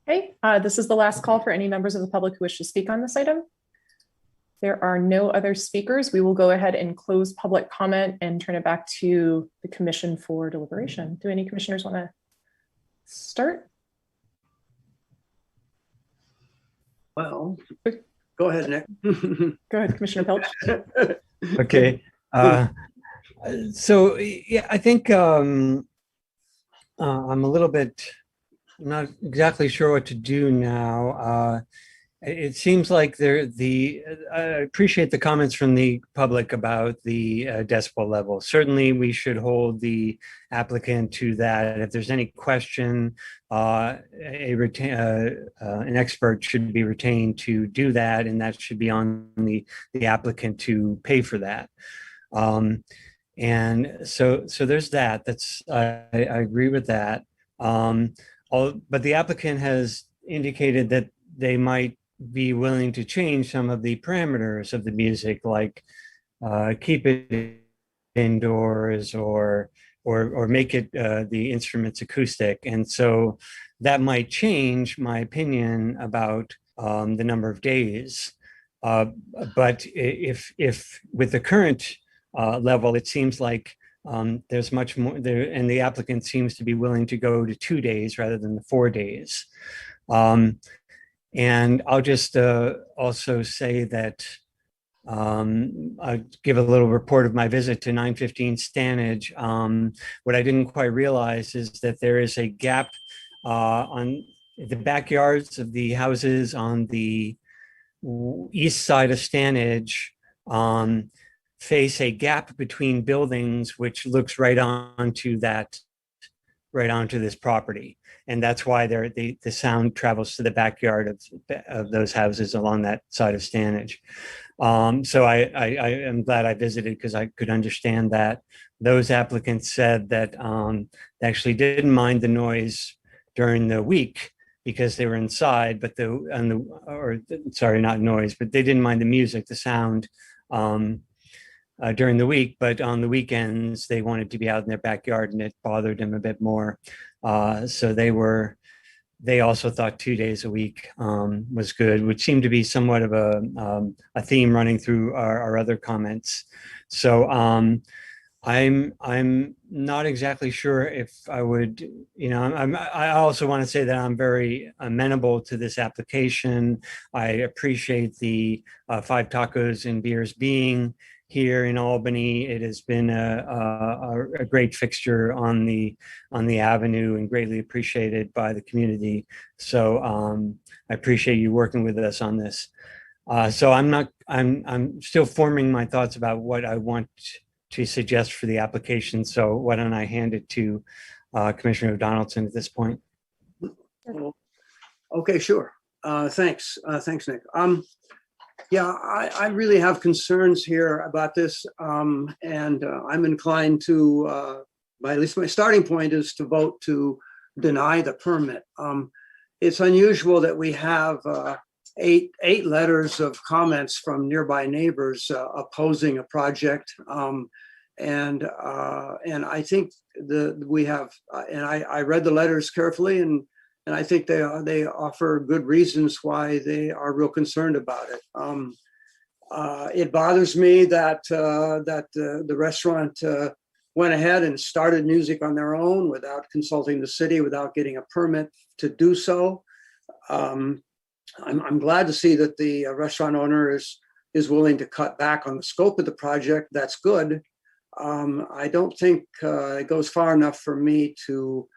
Okay, this is the last call for any members of the public who wish to speak on this item. There are no other speakers. We will go ahead and close public comment and turn it back to the commission for deliberation. Do any commissioners want to start? Well, go ahead, Nick. Go ahead, Commissioner Pilch. Okay. So yeah, I think I'm a little bit not exactly sure what to do now. It seems like I appreciate the comments from the public about the decibel level. Certainly, we should hold the applicant to that. If there's any question, an expert should be retained to do that, and that should be on the applicant to pay for that. And so there's that. I agree with that. But the applicant has indicated that they might be willing to change some of the parameters of the music, like keep it indoors or make it the instruments acoustic. And so that might change my opinion about the number of days. But if with the current level, it seems like there's much more there, and the applicant seems to be willing to go to 2 days rather than the 4 days. And I'll just also say that I'll give a little report of my visit to 915 Stanage. What I didn't quite realize is that there is a gap on the backyards of the houses on the east side of Stanage. Face a gap between buildings, which looks right onto this property. And that's why the sound travels to the backyard of those houses along that side of Stanage. So I am glad I visited because I could understand that. Those applicants said that they actually didn't mind the noise during the week because they were inside, but not noise, but they didn't mind the music, the sound during the week, but on the weekends they wanted to be out in their backyard and it bothered them a bit more. So they also thought 2 days a week was good, which seemed to be somewhat of a theme running through our other comments. So I'm not exactly sure if I would, I also want to say that I'm very amenable to this application. I appreciate the 5 tacos and beers being here in Albany. It has been a great fixture on the avenue and greatly appreciated by the community. So I appreciate you working with us on this. So I'm still forming my thoughts about what I want to suggest for the application. So why don't I hand it to Commissioner Donaldson at this point? Okay, sure. Thanks, Nick. Yeah, I really have concerns here about this, and I'm inclined to, at least my starting point is to vote to deny the permit. It's unusual that we have eight letters of comments from nearby neighbors opposing a project, and I think we have, and I read the letters carefully, and I think they offer good reasons why they are real concerned about it. It bothers me that the restaurant went ahead and started music on their own without consulting the city, without getting a permit to do so. I'm glad to see that the restaurant owner is willing to cut back on the scope of the project. That's good. I don't think it goes far enough for me to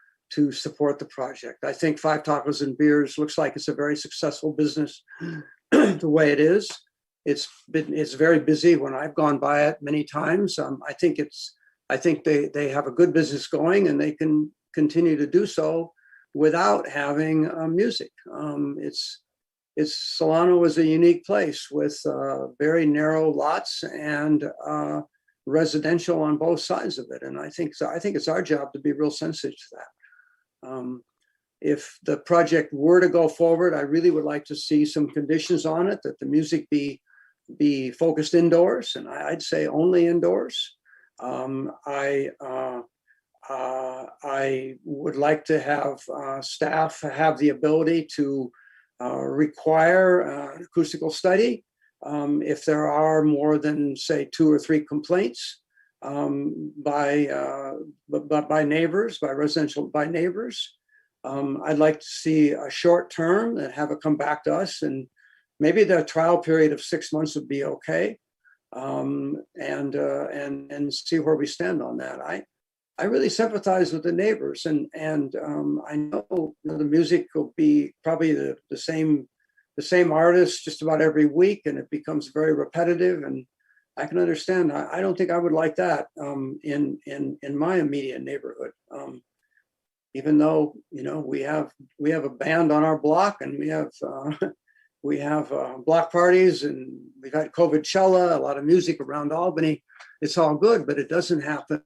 support the project. I think Five Tacos and Beers looks like it's a very successful business the way it is. It's very busy when I've gone by it many times. I think they have a good business going, and they can continue to do so without having music. Solano is a unique place with very narrow lots and residential on both sides of it, and I think it's our job to be real sensitive to that. If the project were to go forward, I really would like to see some conditions on it, that the music be focused indoors, and I'd say only indoors. I would like to have staff have the ability to require an acoustical study if there are more than, say, 2 or 3 complaints by neighbors, by neighbors. I'd like to see a short term and have it come back to us, and maybe the trial period of 6 months would be okay, and see where we stand on that. I really sympathize with the neighbors, and I know the music will be probably the same artist just about every week, and it becomes very repetitive, and I can understand. I don't think I would like that in my immediate neighborhood. Even though we have a band on our block, and we have block parties, and we've had Coachella, a lot of music around Albany. It's all good, but it doesn't happen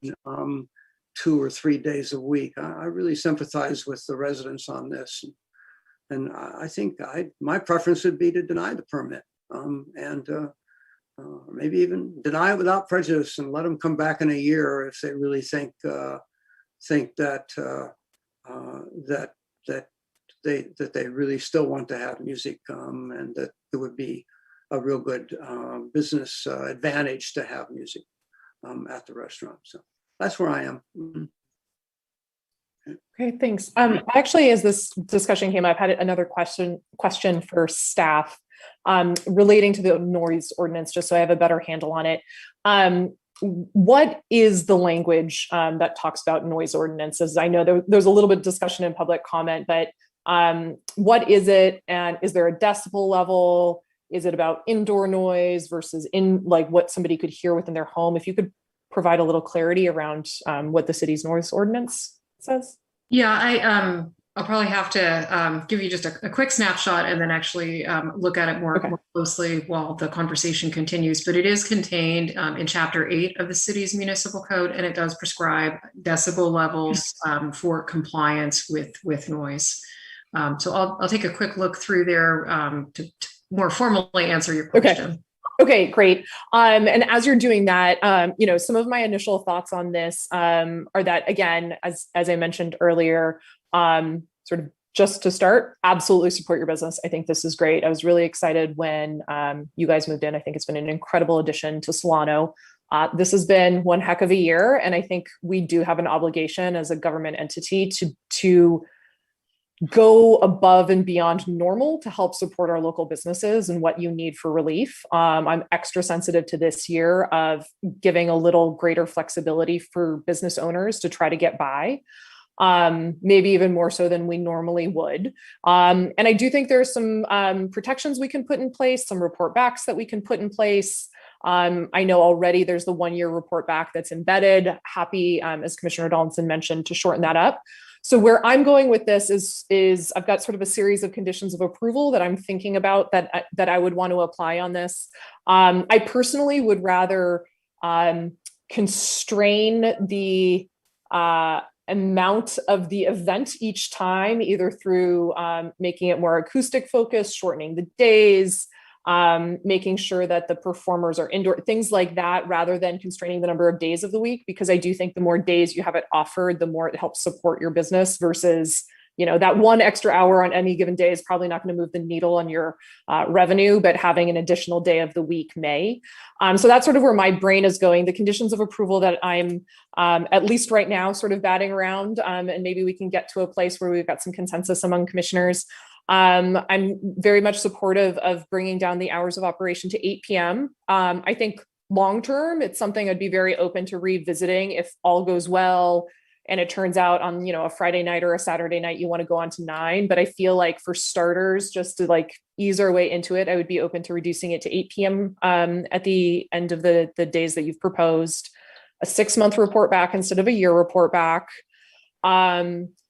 2 or 3 days a week. I really sympathize with the residents on this, and I think my preference would be to deny the permit, and maybe even deny it without prejudice, and let them come back in a year if they really think that they really still want to have music, and that it would be a real good business advantage to have music at the restaurant. So that's where I am. Mm-hmm. Okay, thanks. Actually, as this discussion came up, I had another question for staff relating to the noise ordinance, just so I have a better handle on it. What is the language that talks about noise ordinances? I know there's a little bit of discussion in public comment, but what is it? And is there a decibel level? Is it about indoor noise versus what somebody could hear within their home? If you could provide a little clarity around what the city's noise ordinance says. Yeah, I'll probably have to give you just a quick snapshot and then actually look at it more closely while the conversation continues. But it is contained in Chapter 8 of the city's municipal code, and it does prescribe decibel levels for compliance with noise. So I'll take a quick look through there to more formally answer your question. Okay, great. And as you're doing that, some of my initial thoughts on this are that, again, as I mentioned earlier, sort of just to start, absolutely support your business. I think this is great. I was really excited when you guys moved in. I think it's been an incredible addition to Solano. This has been one heck of a year, and I think we do have an obligation as a government entity to go above and beyond normal to help support our local businesses and what you need for relief. I'm extra sensitive to this year of giving a little greater flexibility for business owners to try to get by, maybe even more so than we normally would. And I do think there's some protections we can put in place, some report backs that we can put in place. I know already there's the 1-year report back that's embedded. Happy, as Commissioner Donaldson mentioned, to shorten that up. So where I'm going with this is I've got sort of a series of conditions of approval that I'm thinking about that I would want to apply on this. I personally would rather constrain the amount of the event each time, either through making it more acoustic focused, shortening the days, making sure that the performers are indoor, things like that, rather than constraining the number of days of the week, because I do think the more days you have it offered, the more it helps support your business versus that 1 extra hour on any given day is probably not going to move the needle on your revenue, but having an additional day of the week may. So that's sort of where my brain is going. The conditions of approval that I'm at least right now sort of batting around, and maybe we can get to a place where we've got some consensus among commissioners. I'm very much supportive of bringing down the hours of operation to 8 p.m. I think long-term, it's something I'd be very open to revisiting if all goes well and it turns out on, a Friday night or a Saturday night, you want to go on to 9. But I feel like for starters, just to like ease our way into it, I would be open to reducing it to 8 p.m. At the end of the days that you've proposed, a 6-month report back instead of a year report back.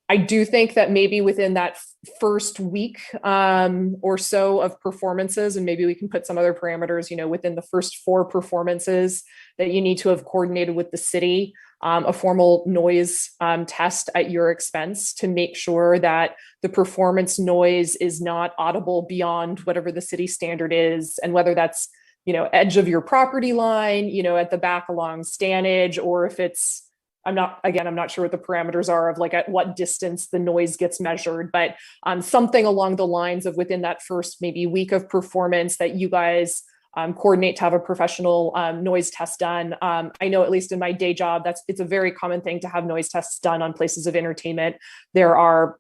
I do think that maybe within that first week or so of performances, and maybe we can put some other parameters, within the first 4 performances that you need to have coordinated with the city, a formal noise test at your expense to make sure that the performance noise is not audible beyond whatever the city standard is, and whether that's, edge of your property line, at the back along Stanage, or if it's, I'm not sure what the parameters are of like at what distance the noise gets measured, but something along the lines of within that first maybe week of performance that you guys coordinate to have a professional noise test done. I know at least in my day job, it's a very common thing to have noise tests done on places of entertainment. There are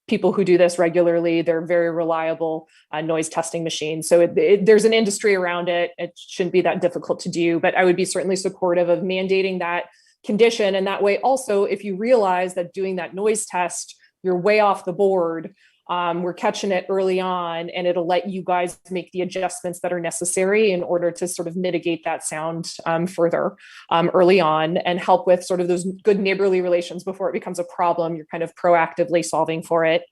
people who do this regularly. They're very reliable noise testing machines. So there's an industry around it. It shouldn't be that difficult to do, but I would be certainly supportive of mandating that condition. And that way also, if you realize that doing that noise test, you're way off the board, we're catching it early on, and it'll let you guys make the adjustments that are necessary in order to sort of mitigate that sound further early on and help with sort of those good neighborly relations before it becomes a problem. You're kind of proactively solving for it.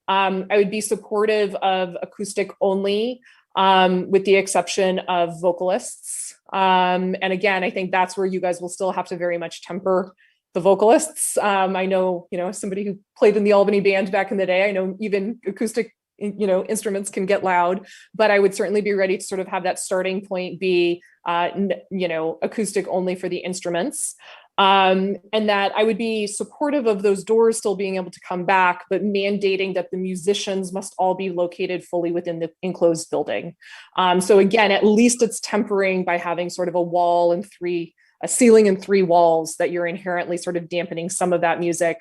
I would be supportive of acoustic only, with the exception of vocalists. And again, I think that's where you guys will still have to very much temper the vocalists. I know, somebody who played in the Albany band back in the day, I know even acoustic, instruments can get loud, but I would certainly be ready to sort of have that starting point be, acoustic only for the instruments. And that I would be supportive of those doors still being able to come back, but mandating that the musicians must all be located fully within the enclosed building. So again, at least it's tempering by having sort of a ceiling and 3 walls that you're inherently sort of dampening some of that music.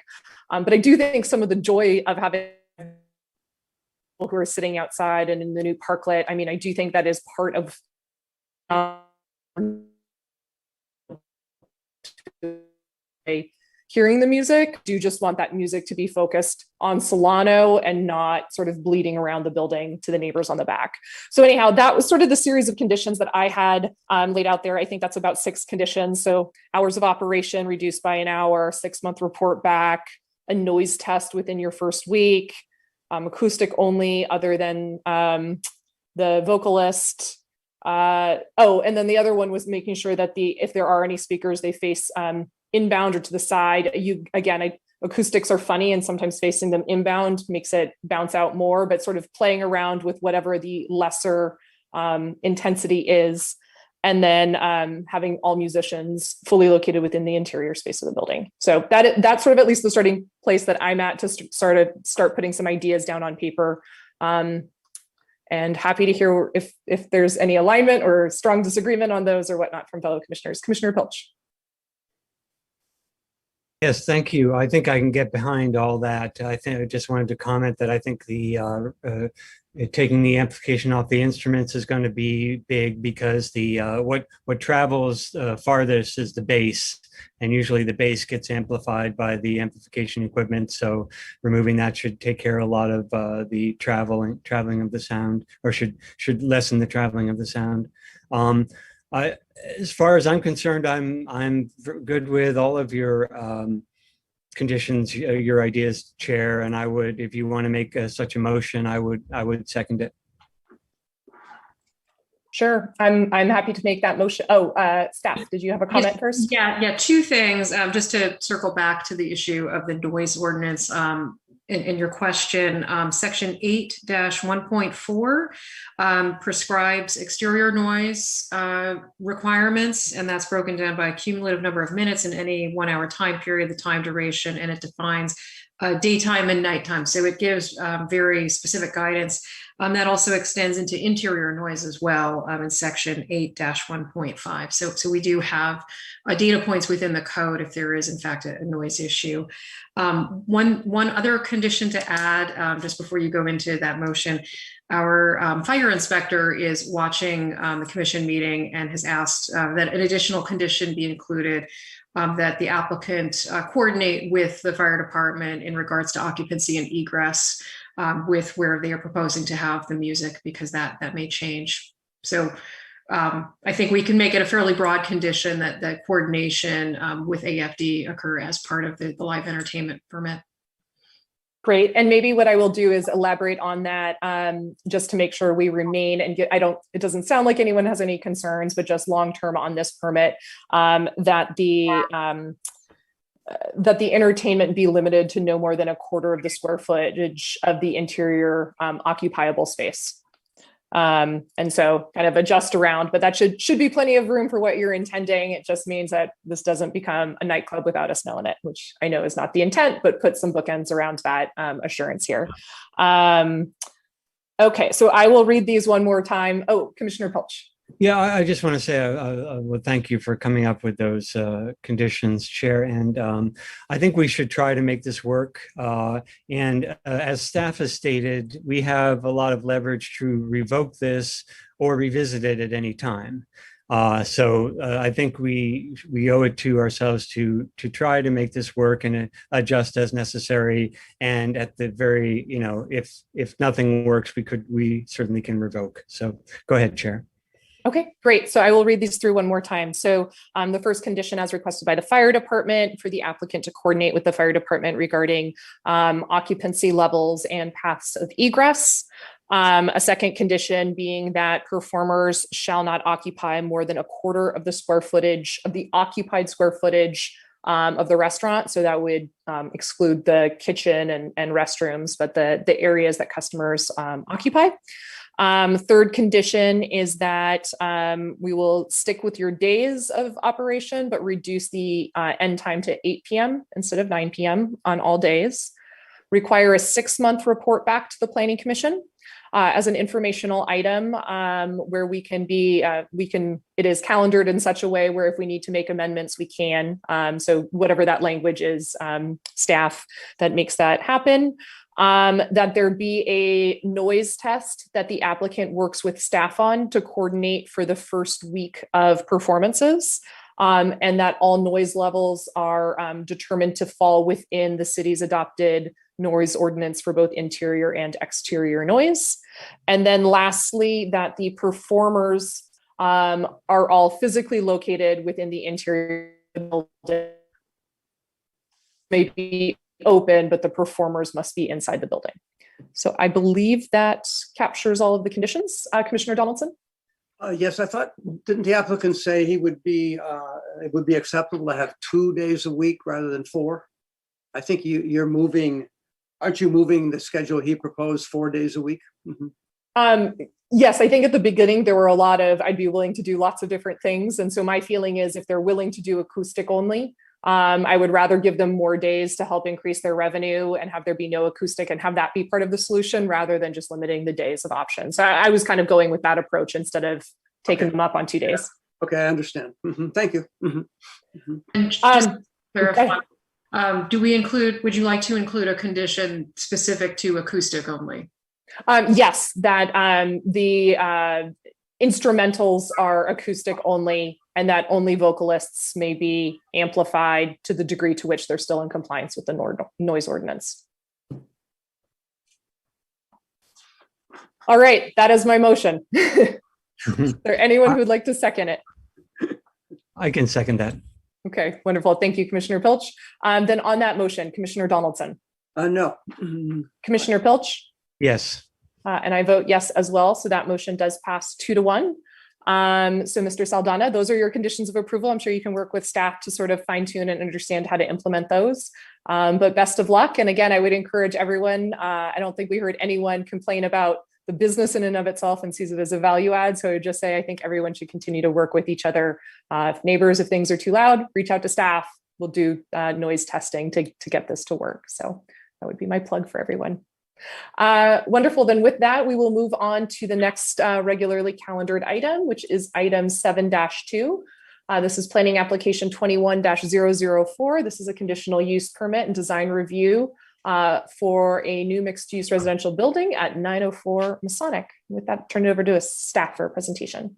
But I do think some of the joy of having people who are sitting outside and in the new parklet, I mean, I do think that is part of hearing the music. Do just want that music to be focused on Solano and not sort of bleeding around the building to the neighbors on the back. So anyhow, that was sort of the series of conditions that I had laid out there. I think that's about 6 conditions. So hours of operation reduced by an hour, 6-month report back, a noise test within your first week, acoustic only other than the vocalist. And then the other one was making sure that if there are any speakers, they face inbound or to the side. Acoustics are funny, and sometimes facing them inbound makes it bounce out more, but sort of playing around with whatever the lesser intensity is. And then having all musicians fully located within the interior space of the building. So that's sort of at least the starting place that I'm at to start putting some ideas down on paper. And happy to hear if there's any alignment or strong disagreement on those or whatnot from fellow commissioners. Commissioner Pilch. Yes, thank you. I think I can get behind all that. I just wanted to comment that I think the taking the amplification off the instruments is going to be big, because the what travels farthest is the bass, and usually the bass gets amplified by the amplification equipment. So removing that should take care of a lot of the traveling of the sound, or should lessen the traveling of the sound. As far as I'm concerned, I'm good with all of your conditions, your ideas, Chair. And I would, if you want to make such a motion, I would second it. Sure, I'm happy to make that motion. Staff, did you have a comment first? Yeah, 2 things. Just to circle back to the issue of the noise ordinance. In your question, section 8-1.4 prescribes exterior noise requirements, and that's broken down by cumulative number of minutes in any 1 hour time period, the time duration, and it defines daytime and nighttime. So it gives very specific guidance. That also extends into interior noise as well in section 8-1.5. So we do have data points within the code if there is in fact a noise issue. One other condition to add just before you go into that motion, our fire inspector is watching the commission meeting and has asked that an additional condition be included, that the applicant coordinate with the fire department in regards to occupancy and egress with where they are proposing to have the music, because that may change. So I think we can make it a fairly broad condition that the coordination with AFD occur as part of the live entertainment permit. Great. And maybe what I will do is elaborate on that just to make sure we remain and get, it doesn't sound like anyone has any concerns, but just long-term on this permit, that the entertainment be limited to no more than a quarter of the square footage of the interior occupiable space. And so kind of adjust around, but that should be plenty of room for what you're intending. It just means that this doesn't become a nightclub without a smell in it, which I know is not the intent, but put some bookends around that assurance here. Okay, so I will read these one more time. Oh, Commissioner Pilch. Yeah, I just want to say well, thank you for coming up with those conditions, Chair. And I think we should try to make this work. And as staff has stated, we have a lot of leverage to revoke this or revisit it at any time. So I think we owe it to ourselves to try to make this work and adjust as necessary. And at the very, if nothing works, we certainly can revoke. So go ahead, Chair. Okay, great. So I will read these through one more time. So the first condition, as requested by the fire department, for the applicant to coordinate with the fire department regarding occupancy levels and paths of egress. A second condition being that performers shall not occupy more than a quarter of the square footage of the occupied square footage of the restaurant. So that would exclude the kitchen and restrooms, but the areas that customers occupy. Third condition is that we will stick with your days of operation, but reduce the end time to 8 p.m. instead of 9 p.m. on all days. Require a 6-month report back to the Planning Commission as an informational item where it is calendared in such a way where if we need to make amendments, we can. So whatever that language is, staff that makes that happen. That there be a noise test that the applicant works with staff on to coordinate for the first week of performances, and that all noise levels are determined to fall within the city's adopted noise ordinance for both interior and exterior noise. And then lastly, that the performers are all physically located within the interior building. Maybe open, but the performers must be inside the building. So I believe that captures all of the conditions. Commissioner Donaldson? Yes, I thought, didn't the applicant say it would be acceptable to have 2 days a week rather than 4? I think aren't you moving the schedule he proposed 4 days a week? Mm-hmm. Yes, I think at the beginning there were a lot of, I'd be willing to do lots of different things. And so my feeling is if they're willing to do acoustic only, I would rather give them more days to help increase their revenue and have there be no acoustic and have that be part of the solution rather than just limiting the days of options. So I was kind of going with that approach instead of taking them up on 2 days. Okay, I understand. Mm-hmm. Thank you. Mm-hmm. Mm-hmm. And just to clarify, would you like to include a condition specific to acoustic only? Yes, that the instrumentals are acoustic only and that only vocalists may be amplified to the degree to which they're still in compliance with the noise ordinance. All right, that is my motion. Is there anyone who'd like to second it? I can second that. Okay, wonderful. Thank you, Commissioner Pilch. Then on that motion, Commissioner Donaldson. No. Commissioner Pilch? Yes. And I vote yes as well. So that motion does pass 2-1. So Mr. Saldana, those are your conditions of approval. I'm sure you can work with staff to sort of fine tune and understand how to implement those. But best of luck. And again, I would encourage everyone. I don't think we heard anyone complain about the business in and of itself and sees it as a value add. So I would just say, I think everyone should continue to work with each other. If things are too loud, reach out to staff. We'll do noise testing to get this to work. So That would be my plug for everyone. Wonderful. Then with that, we will move on to the next regularly calendared item, which is item 7-2. This is planning application 21-004. This is a conditional use permit and design review for a new mixed-use residential building at 904 Masonic. With that, turn it over to a staff for a presentation.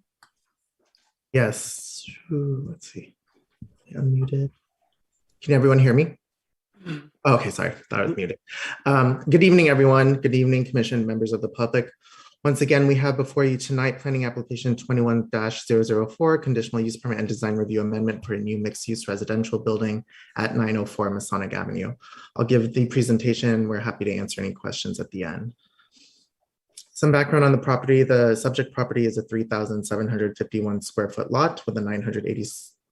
Yes. Ooh, let's see. Unmuted. Can everyone hear me? Okay, sorry, thought I was muted. Good evening, everyone. Good evening, Commission, members of the public. Once again, we have before you tonight planning application 21-004, conditional use permit and design review amendment for a new mixed-use residential building at 904 Masonic Avenue. I'll give the presentation. We're happy to answer any questions at the end. Some background on the property. The subject property is a 3,751 square foot lot with a 980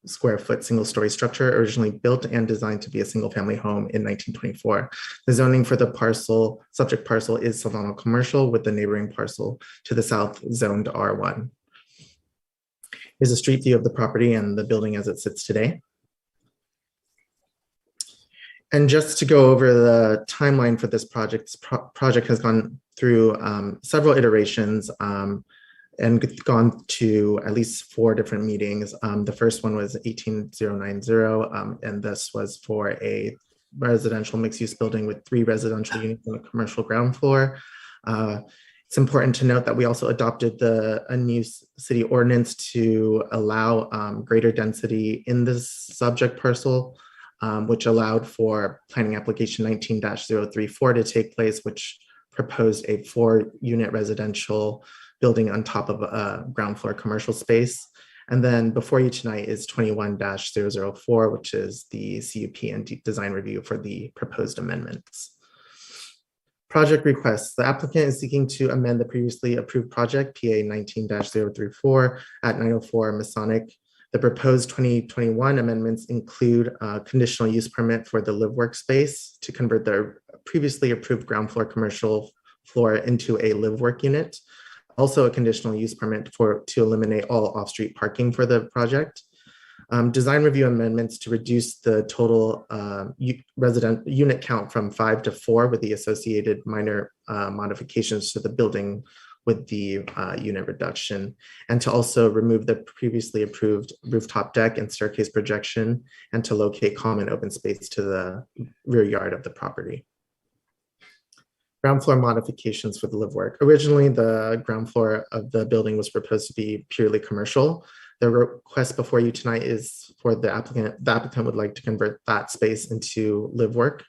square foot single story structure, originally built and designed to be a single family home in 1924. The zoning for the subject parcel is Solano commercial, with the neighboring parcel to the south zoned R1. Here's a street view of the property and the building as it sits today. And just to go over the timeline for this project, project has gone through several iterations and gone to at least 4 different meetings. The first one was 18090, and this was for a residential mixed-use building with 3 residential units on the commercial ground floor. It's important to note that we also adopted a new city ordinance to allow greater density in this subject parcel, which allowed for planning application 19-034 to take place, which proposed a 4-unit residential building on top of a ground floor commercial space. And then before you tonight is 21-004, which is the CUP and design review for the proposed amendments. Project requests. The applicant is seeking to amend the previously approved project, PA 19-034 at 904 Masonic. The proposed 2021 amendments include a conditional use permit for the live workspace to convert the previously approved ground floor commercial floor into a live work unit. Also a conditional use permit to eliminate all off-street parking for the project. Design review amendments to reduce the total resident unit count from 5 to 4 with the associated minor modifications to the building with the unit reduction, and to also remove the previously approved rooftop deck and staircase projection, and to locate common open space to the rear yard of the property. Ground floor modifications for the live work. Originally, the ground floor of the building was proposed to be purely commercial. The request before you tonight is for the applicant. The applicant would like to convert that space into live work.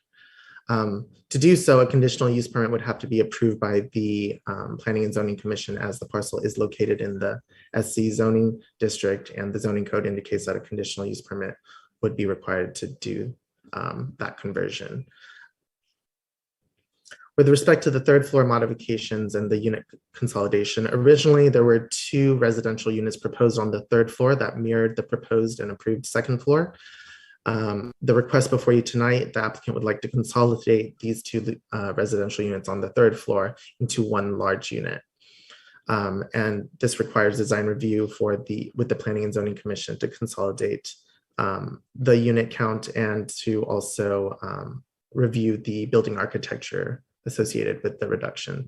To do so, a conditional use permit would have to be approved by the Planning and Zoning Commission, as the parcel is located in the SC zoning district, and the zoning code indicates that a conditional use permit would be required to do that conversion. With respect to the 3rd floor modifications and the unit consolidation, originally there were 2 residential units proposed on the 3rd floor that mirrored the proposed and approved 2nd floor. The request before you tonight, the applicant would like to consolidate these 2 residential units on the 3rd floor into 1 large unit. And this requires design review with the Planning and Zoning Commission to consolidate the unit count, and to also review the building architecture associated with the reduction.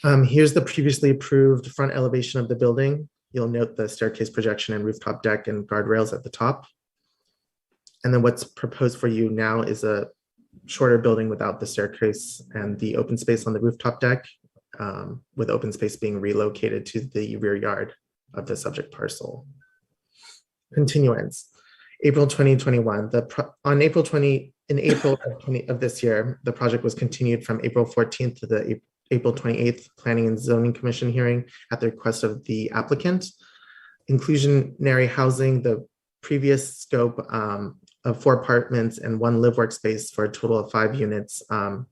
Here's the previously approved front elevation of the building. You'll note the staircase projection and rooftop deck and guardrails at the top. And then what's proposed for you now is a shorter building without the staircase and the open space on the rooftop deck, with open space being relocated to the rear yard of the subject parcel. Continuance. April 2021. In April of this year, the project was continued from April 14th to the April 28th Planning and Zoning Commission hearing at the request of the applicant. Inclusionary housing, the previous scope of 4 apartments and 1 live workspace for a total of 5 units. The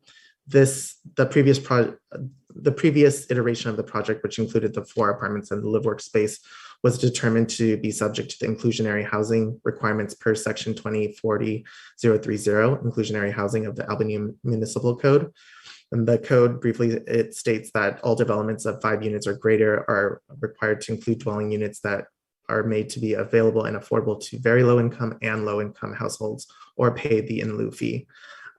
previous iteration of the project, which included the 4 apartments and the live workspace, was determined to be subject to the inclusionary housing requirements per section 2040-030, inclusionary housing of the Albany Municipal Code. And the code, briefly, it states that all developments of 5 units or greater are required to include dwelling units that are made to be available and affordable to very low income and low income households, or pay the in lieu fee.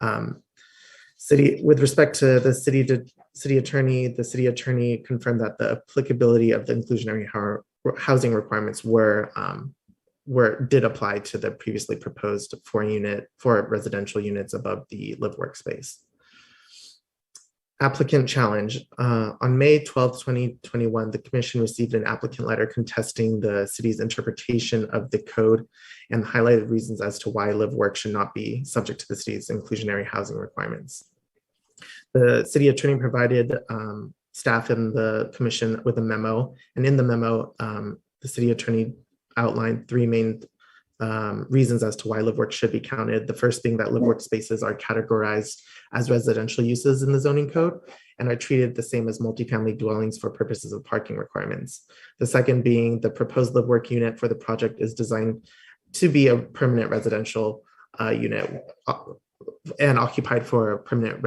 With respect to the city attorney confirmed that the applicability of the inclusionary housing requirements did apply to the previously proposed four residential units above the live workspace. Applicant challenge. On May 12, 2021, the commission received an applicant letter contesting the city's interpretation of the code and highlighted reasons as to why live work should not be subject to the city's inclusionary housing requirements. The city attorney provided staff in the commission with a memo, and in the memo, the city attorney outlined three main reasons as to why live work should be counted. The first being that live work spaces are categorized as residential uses in the zoning code and are treated the same as multifamily dwellings for purposes of parking requirements. The second being the proposed live work unit for the project is designed to be a permanent residential unit and occupied for permanent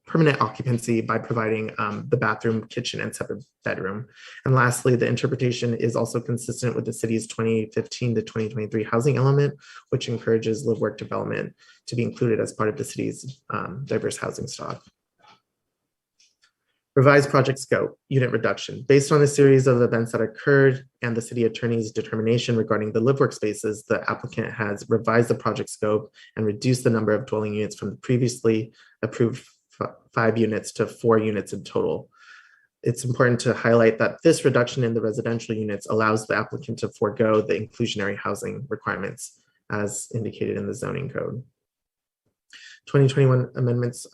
permanent occupancy by providing the bathroom, kitchen, and separate bedroom. And lastly, the interpretation is also consistent with the city's 2015 to 2023 housing element, which encourages live work development to be included as part of the city's diverse housing stock. Revised project scope, unit reduction. Based on a series of events that occurred and the city attorney's determination regarding the live workspaces, the applicant has revised the project scope and reduced the number of dwelling units from the previously approved 5 units to 4 units in total. It's important to highlight that this reduction in the residential units allows the applicant to forego the inclusionary housing requirements as indicated in the zoning code. 2021 amendments.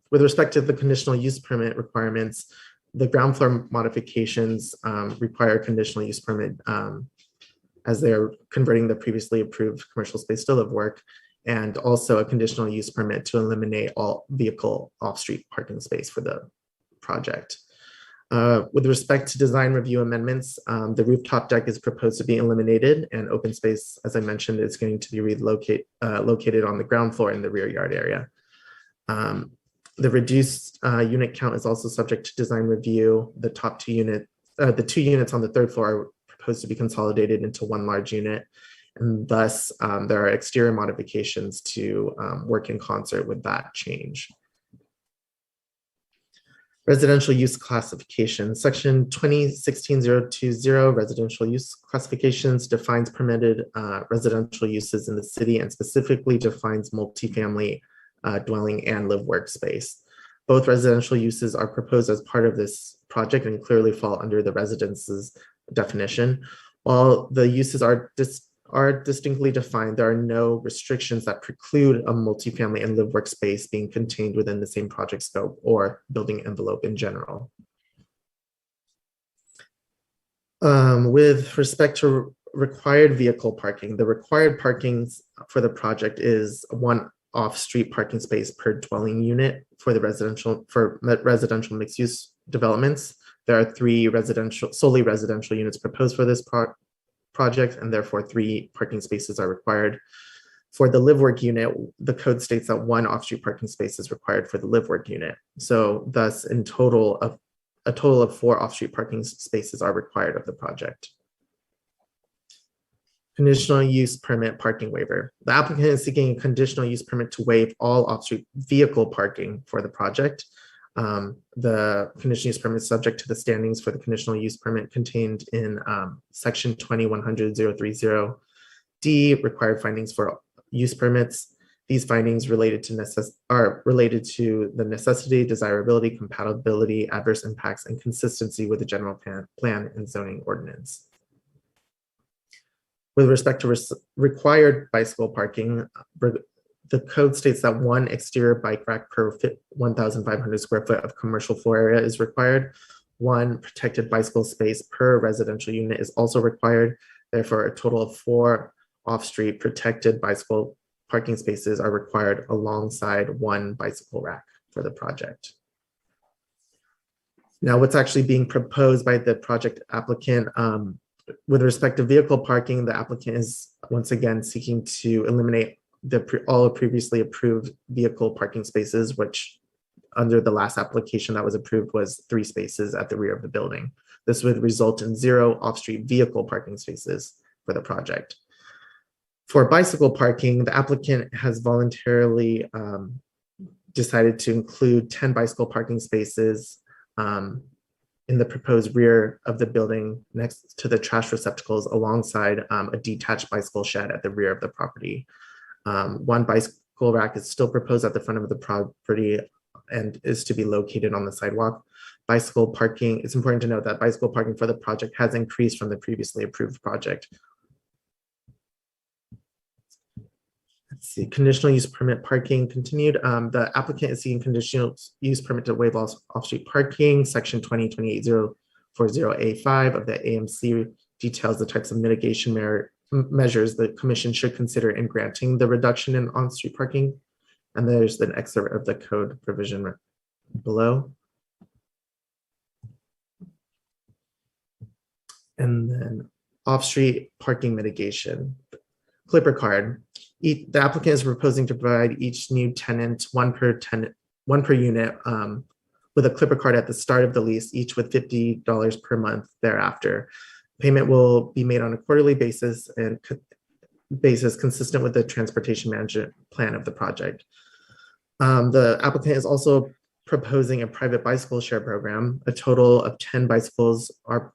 With respect to the conditional use permit requirements, the ground floor modifications require a conditional use permit as they're converting the previously approved commercial space to live work, and also a conditional use permit to eliminate all vehicle off-street parking space for the project. With respect to design review amendments, the rooftop deck is proposed to be eliminated, and open space, as I mentioned, is going to be located on the ground floor in the rear yard area. The reduced unit count is also subject to design review. The the 2 units on the 3rd floor are proposed to be consolidated into 1 large unit. And thus, there are exterior modifications to work in concert with that change. Residential use classification. Section 2016-020 residential use classifications defines permitted residential uses in the city and specifically defines multifamily dwelling and live workspace. Both residential uses are proposed as part of this project and clearly fall under the residences definition. While the uses are distinctly defined, there are no restrictions that preclude a multifamily and live workspace being contained within the same project scope or building envelope in general. With respect to required vehicle parking, the required parking for the project is 1 off-street parking space per dwelling unit for residential mixed-use developments. There are 3 solely residential units proposed for this project, and therefore 3 parking spaces are required. For the live work unit, the code states that 1 off-street parking space is required for the live work unit. So thus, a total of 4 off-street parking spaces are required of the project. Conditional use permit parking waiver. The applicant is seeking a conditional use permit to waive all off-street vehicle parking for the project. The conditional use permit is subject to the standings for the conditional use permit contained in section 2100030D, required findings for use permits. These findings are related to the necessity, desirability, compatibility, adverse impacts, and consistency with the general plan and zoning ordinance. With respect to required bicycle parking, the code states that 1 exterior bike rack per 1,500 square foot of commercial floor area is required. 1 protected bicycle space per residential unit is also required. Therefore, a total of 4 off-street protected bicycle parking spaces are required alongside 1 bicycle rack for the project. Now, what's actually being proposed by the project applicant, with respect to vehicle parking, the applicant is once again seeking to eliminate all previously approved vehicle parking spaces, which under the last application that was approved was 3 spaces at the rear of the building. This would result in 0 off-street vehicle parking spaces for the project. For bicycle parking, the applicant has voluntarily decided to include 10 bicycle parking spaces in the proposed rear of the building next to the trash receptacles alongside a detached bicycle shed at the rear of the property. One bicycle rack is still proposed at the front of the property and is to be located on the sidewalk. Bicycle parking, it's important to note that bicycle parking for the project has increased from the previously approved project. Let's see, conditional use permit parking continued. The applicant is seeking conditional use permit to waive off-street parking. Section 2020-040A5 of the AMC details the types of mitigation measures the commission should consider in granting the reduction in on-street parking. And there's an excerpt of the code provision below. And then off-street parking mitigation. Clipper card. The applicant is proposing to provide each new tenant, one per unit, with a Clipper card at the start of the lease, each with $50 per month thereafter. Payment will be made on a quarterly basis and consistent with the transportation management plan of the project. The applicant is also proposing a private bicycle share program. A total of 10 bicycles are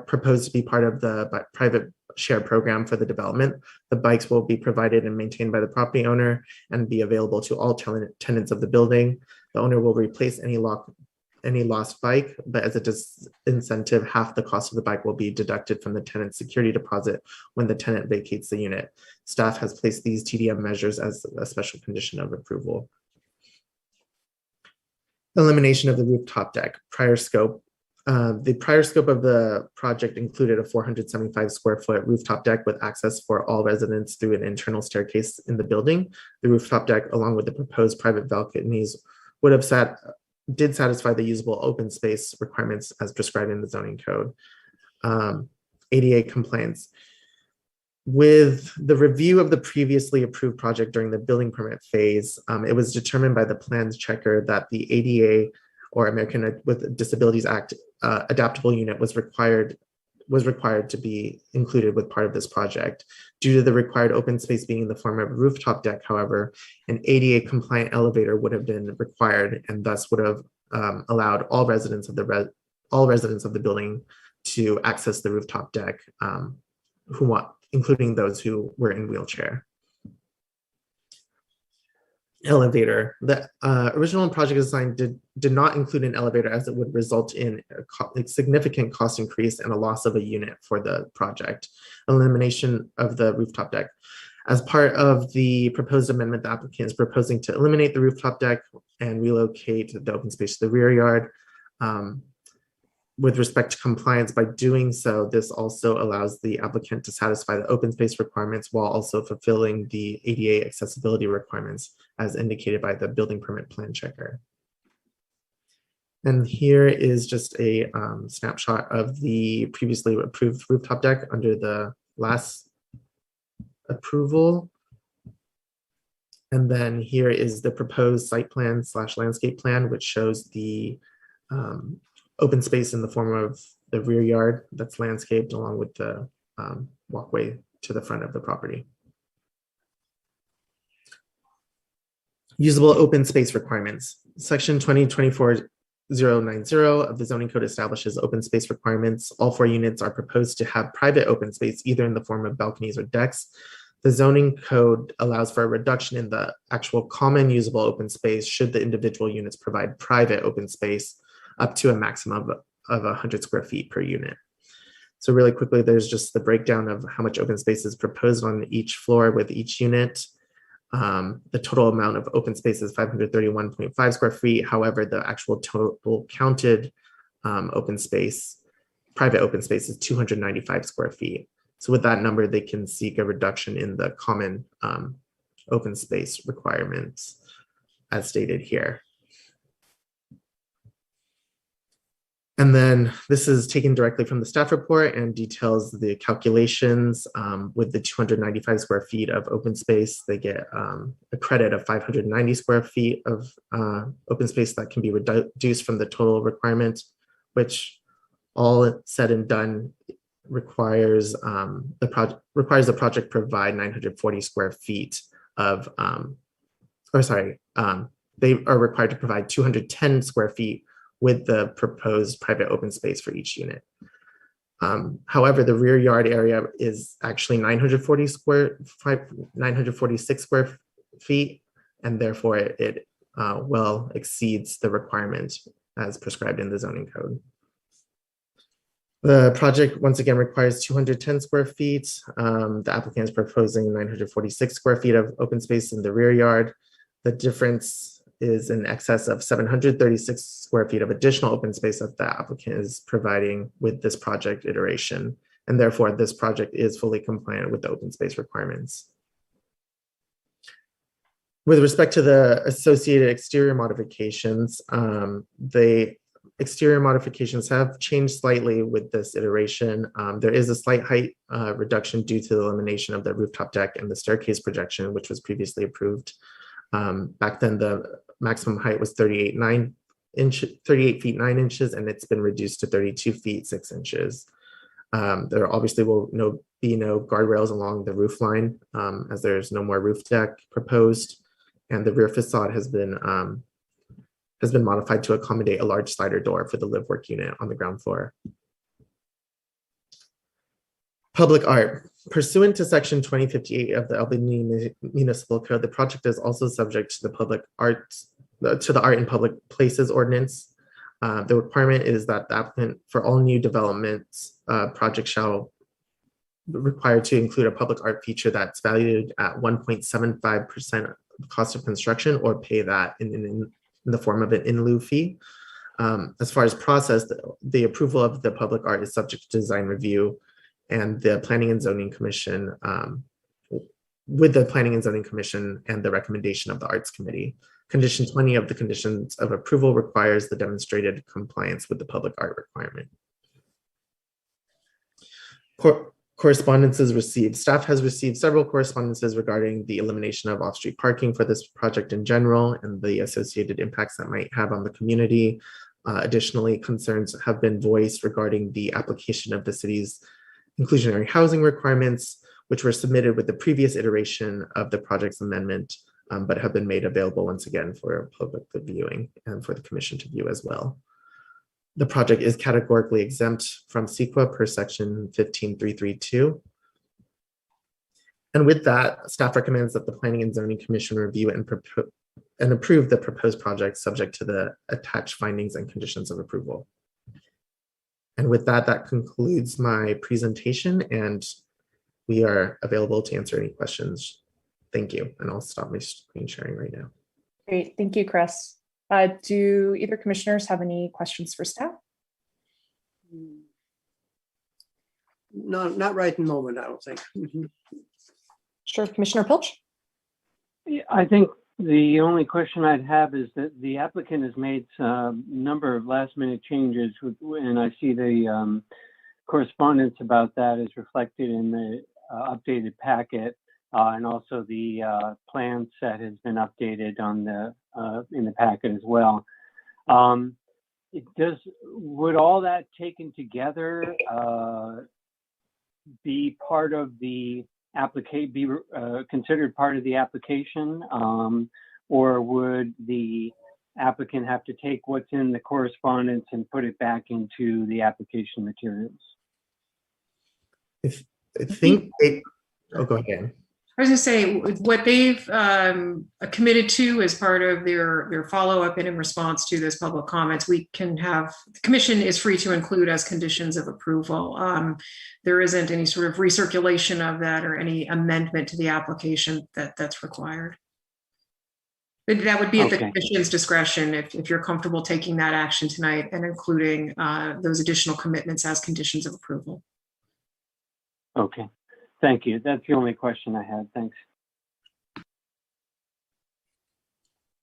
proposed to be part of the private share program for the development. The bikes will be provided and maintained by the property owner and be available to all tenants of the building. The owner will replace any lost bike, but as a disincentive, half the cost of the bike will be deducted from the tenant's security deposit when the tenant vacates the unit. Staff has placed these TDM measures as a special condition of approval. Elimination of the rooftop deck, prior scope. The prior scope of the project included a 475 square foot rooftop deck with access for all residents through an internal staircase in the building. The rooftop deck, along with the proposed private balconies, did satisfy the usable open space requirements as prescribed in the zoning code. ADA compliance. With the review of the previously approved project during the building permit phase, it was determined by the plans checker that the ADA, or American with Disabilities Act, adaptable unit was required to be included with part of this project. Due to the required open space being in the form of a rooftop deck, however, an ADA compliant elevator would have been required and thus would have allowed all residents of the building to access the rooftop deck, including those who were in wheelchair. Elevator. The original project design did not include an elevator as it would result in a significant cost increase and a loss of a unit for the project. Elimination of the rooftop deck. As part of the proposed amendment, the applicant is proposing to eliminate the rooftop deck and relocate the open space to the rear yard. With respect to compliance, by doing so, this also allows the applicant to satisfy the open space requirements while also fulfilling the ADA accessibility requirements as indicated by the building permit plan checker. And here is just a snapshot of the previously approved rooftop deck under the last approval. And then here is the proposed site plan / landscape plan, which shows the open space in the form of the rear yard that's landscaped along with the walkway to the front of the property. Usable open space requirements. Section 2024-090 of the zoning code establishes open space requirements. All 4 units are proposed to have private open space, either in the form of balconies or decks. The zoning code allows for a reduction in the actual common usable open space should the individual units provide private open space up to a maximum of 100 square feet per unit. So really quickly, there's just the breakdown of how much open space is proposed on each floor with each unit. The total amount of open space is 531.5 square feet. However, the actual total counted open space, private open space, is 295 square feet. So with that number, they can seek a reduction in the common open space requirements as stated here. And then this is taken directly from the staff report and details the calculations. With the 295 square feet of open space, they get a credit of 590 square feet of open space that can be reduced from the total requirement, which all said and done requires the project provide 940 square feet of, they are required to provide 210 square feet with the proposed private open space for each unit. However, the rear yard area is actually 946 square feet, and therefore it well exceeds the requirement as prescribed in the zoning code. The project once again requires 210 square feet. The applicant is proposing 946 square feet of open space in the rear yard. The difference is in excess of 736 square feet of additional open space that the applicant is providing with this project iteration. And therefore, this project is fully compliant with the open space requirements. With respect to the associated exterior modifications, the exterior modifications have changed slightly with this iteration. There is a slight height reduction due to the elimination of the rooftop deck and the staircase projection, which was previously approved. Back then, the maximum height was 38 feet 9 inches, and it's been reduced to 32 feet 6 inches. There obviously will be no guardrails along the roof line, as there's no more roof deck proposed, and the rear facade has been modified to accommodate a large slider door for the live work unit on the ground floor. Public art. Pursuant to section 2058 of the Albany Municipal Code, the project is also subject to the Art in Public Places Ordinance. The requirement is that the applicant for all new developments project shall be required to include a public art feature that's valued at 1.75% of the cost of construction, or pay that in the form of an in lieu fee. As far as process, the approval of the public art is subject to design review, and the Planning and Zoning Commission, with the Planning and Zoning Commission and the recommendation of the Arts Committee. Condition 20 of the conditions of approval requires the demonstrated compliance with the public art requirement. Correspondences received. Staff has received several correspondences regarding the elimination of off-street parking for this project in general and the associated impacts that might have on the community. Additionally, concerns have been voiced regarding the application of the city's inclusionary housing requirements, which were submitted with the previous iteration of the project's amendment, but have been made available once again for public viewing and for the commission to view as well. The project is categorically exempt from CEQA per section 15332. And with that, staff recommends that the Planning and Zoning Commission review and approve the proposed project subject to the attached findings and conditions of approval. And with that, that concludes my presentation, and we are available to answer any questions. Thank you. And I'll stop my screen sharing right now. Great. Thank you, Chris. Do either commissioners have any questions for staff? No, not right in the moment, I don't think. Sure. Commissioner Pilch? I think the only question I'd have is that the applicant has made a number of last minute changes, and I see the correspondence about that is reflected in the updated packet, and also the plan set has been updated on the in the packet as well. Would all that taken together be part of the considered part of the application, or would the applicant have to take what's in the correspondence and put it back into the application materials? I think go ahead. I was going to say what they've committed to as part of their follow-up and in response to those public comments, we can have, the commission is free to include as conditions of approval. There isn't any sort of recirculation of that or any amendment to the application that's required. But that would be at the commission's discretion if you're comfortable taking that action tonight and including those additional commitments as conditions of approval. Okay. Thank you. That's the only question I had. Thanks.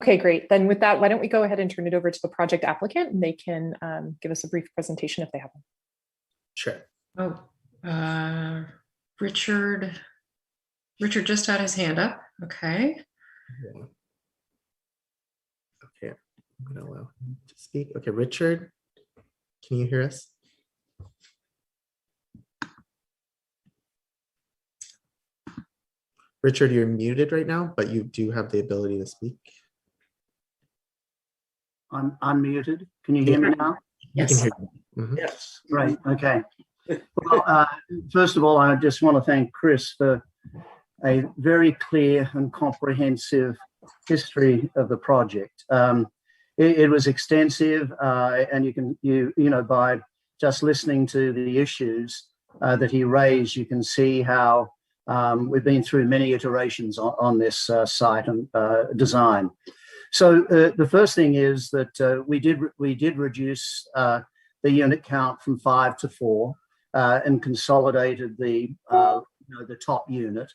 Okay, great. Then with that, why don't we go ahead and turn it over to the project applicant, and they can give us a brief presentation if they have one. Sure. Oh, Richard just had his hand up. Okay. Yeah. Okay, I'm going to allow him to speak. Okay, Richard, can you hear us? Richard, you're muted right now, but you do have the ability to speak. I'm unmuted. Can you hear me now? You can hear you. Mhm. Yes. Great. Okay. Well, first of all, I just want to thank Chris for a very clear and comprehensive history of the project. It was extensive, and you know, by just listening to the issues that he raised, you can see how we've been through many iterations on this site and design. So the first thing is that we did reduce the unit count from 5 to 4 and consolidated the top unit,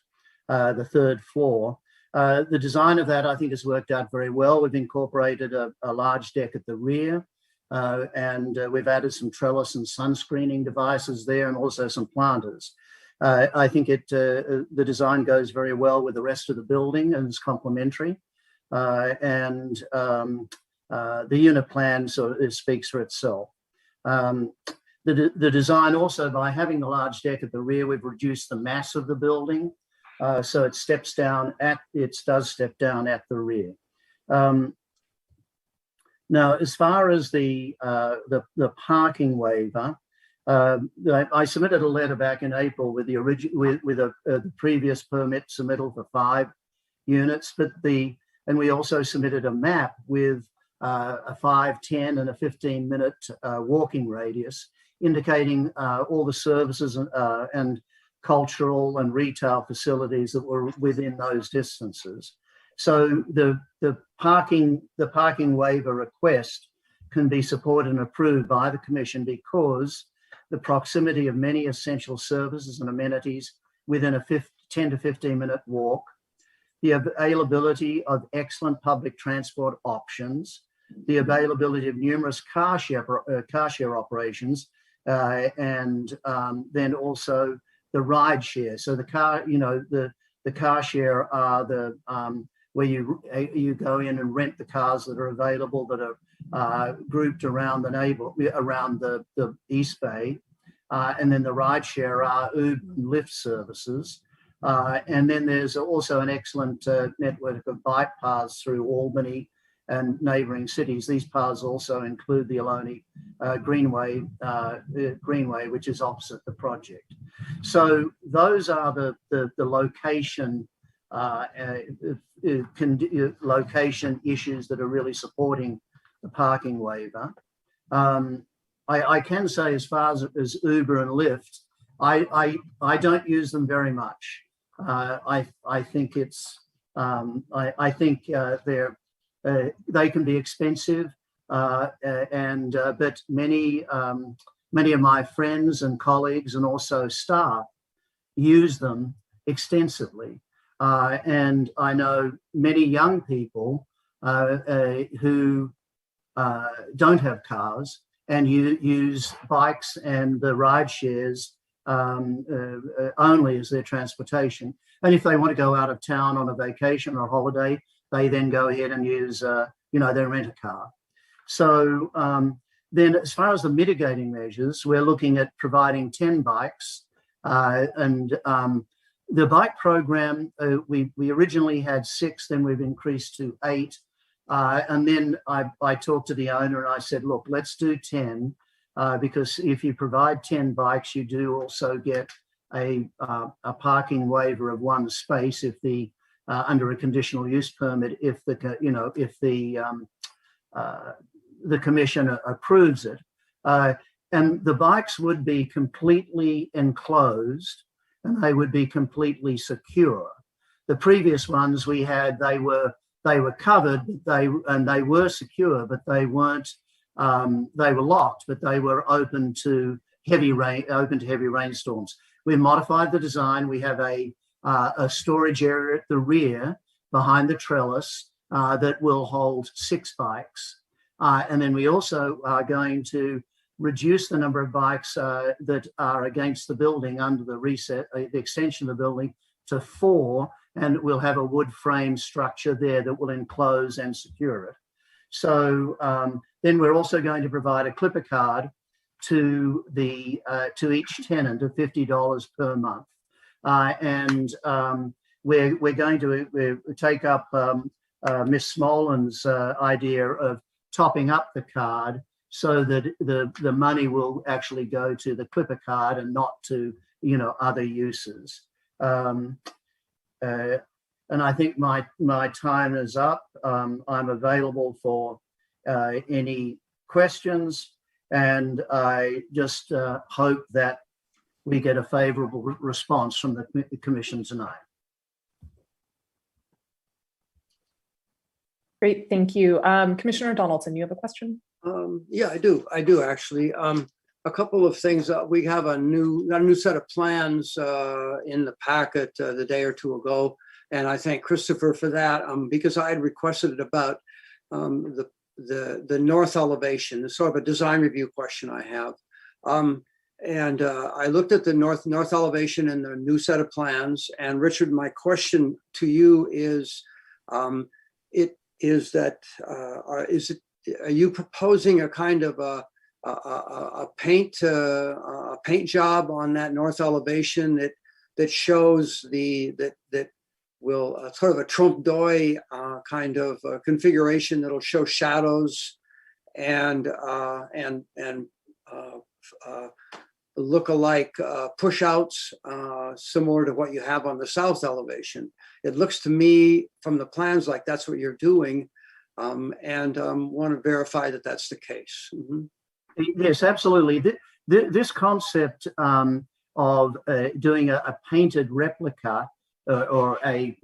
the third floor. The design of that, I think, has worked out very well. We've incorporated a large deck at the rear, and we've added some trellis and sunscreening devices there, and also some planters. I think the design goes very well with the rest of the building and is complementary. The unit plan speaks for itself. The design also, by having the large deck at the rear, we've reduced the mass of the building. So it does step down at the rear. Now, as far as the parking waiver, I submitted a letter back in April with the previous permit submittal for 5 units, and we also submitted a map with a 5, 10, and a 15-minute walking radius, indicating all the services and cultural and retail facilities that were within those distances. So the parking waiver request can be supported and approved by the Commission because the proximity of many essential services and amenities within a 10 to 15-minute walk, the availability of excellent public transport options, the availability of numerous car share operations, and then also the ride share. So the car, the car share are where you go in and rent the cars that are available that are grouped around around the East Bay, and then the ride share are Uber and Lyft services. And then there's also an excellent network of bike paths through Albany and neighbouring cities. These paths also include the Ohlone Greenway, which is opposite the project. So those are the location location issues that are really supporting the parking waiver. I can say, as far as Uber and Lyft, I don't use them very much. I think they can be expensive, but many of my friends and colleagues and also staff use them extensively. And I know many young people who don't have cars and use bikes and the ride shares only as their transportation. And if they want to go out of town on a vacation or a holiday, they then go ahead and use, they rent a car. So then as far as the mitigating measures, we're looking at providing 10 bikes. The bike program, we originally had 6, then we've increased to 8. And then I talked to the owner and I said, look, let's do 10, because if you provide 10 bikes, you do also get a parking waiver of 1 space if under a conditional use permit, if the Commission approves it. And the bikes would be completely enclosed and they would be completely secure. The previous ones we had, they were covered, and they were secure, but they weren't. They were locked, but they were open to heavy rainstorms. We modified the design. We have a storage area at the rear behind the trellis that will hold 6 bikes, and then we also are going to reduce the number of bikes that are against the building under the extension of the building to 4, and we'll have a wood frame structure there that will enclose and secure it. So then we're also going to provide a clipper card to each tenant of $50 per month. we're going to take up Miss Smolan's idea of topping up the card so that the money will actually go to the Clipper card and not to, other uses. And I think my time is up. I'm available for any questions, and I just hope that we get a favorable response from the commission tonight. Great, thank you. Commissioner Donaldson, you have a question? Yeah, I do actually. A couple of things. We have a new set of plans in the packet the day or two ago, and I thank Christopher for that because I had requested it about the north elevation. It's sort of a design review question I have. And I looked at the north elevation in the new set of plans. And Richard, my question to you is, are you proposing a kind of a paint job on that north elevation that shows that will sort of a trompe l'oeil kind of configuration that'll show shadows and look-alike push-outs similar to what you have on the south elevation. It looks to me from the plans like that's what you're doing, and want to verify that that's the case. Mm-hmm. Yes, absolutely. This concept of doing a painted replica or a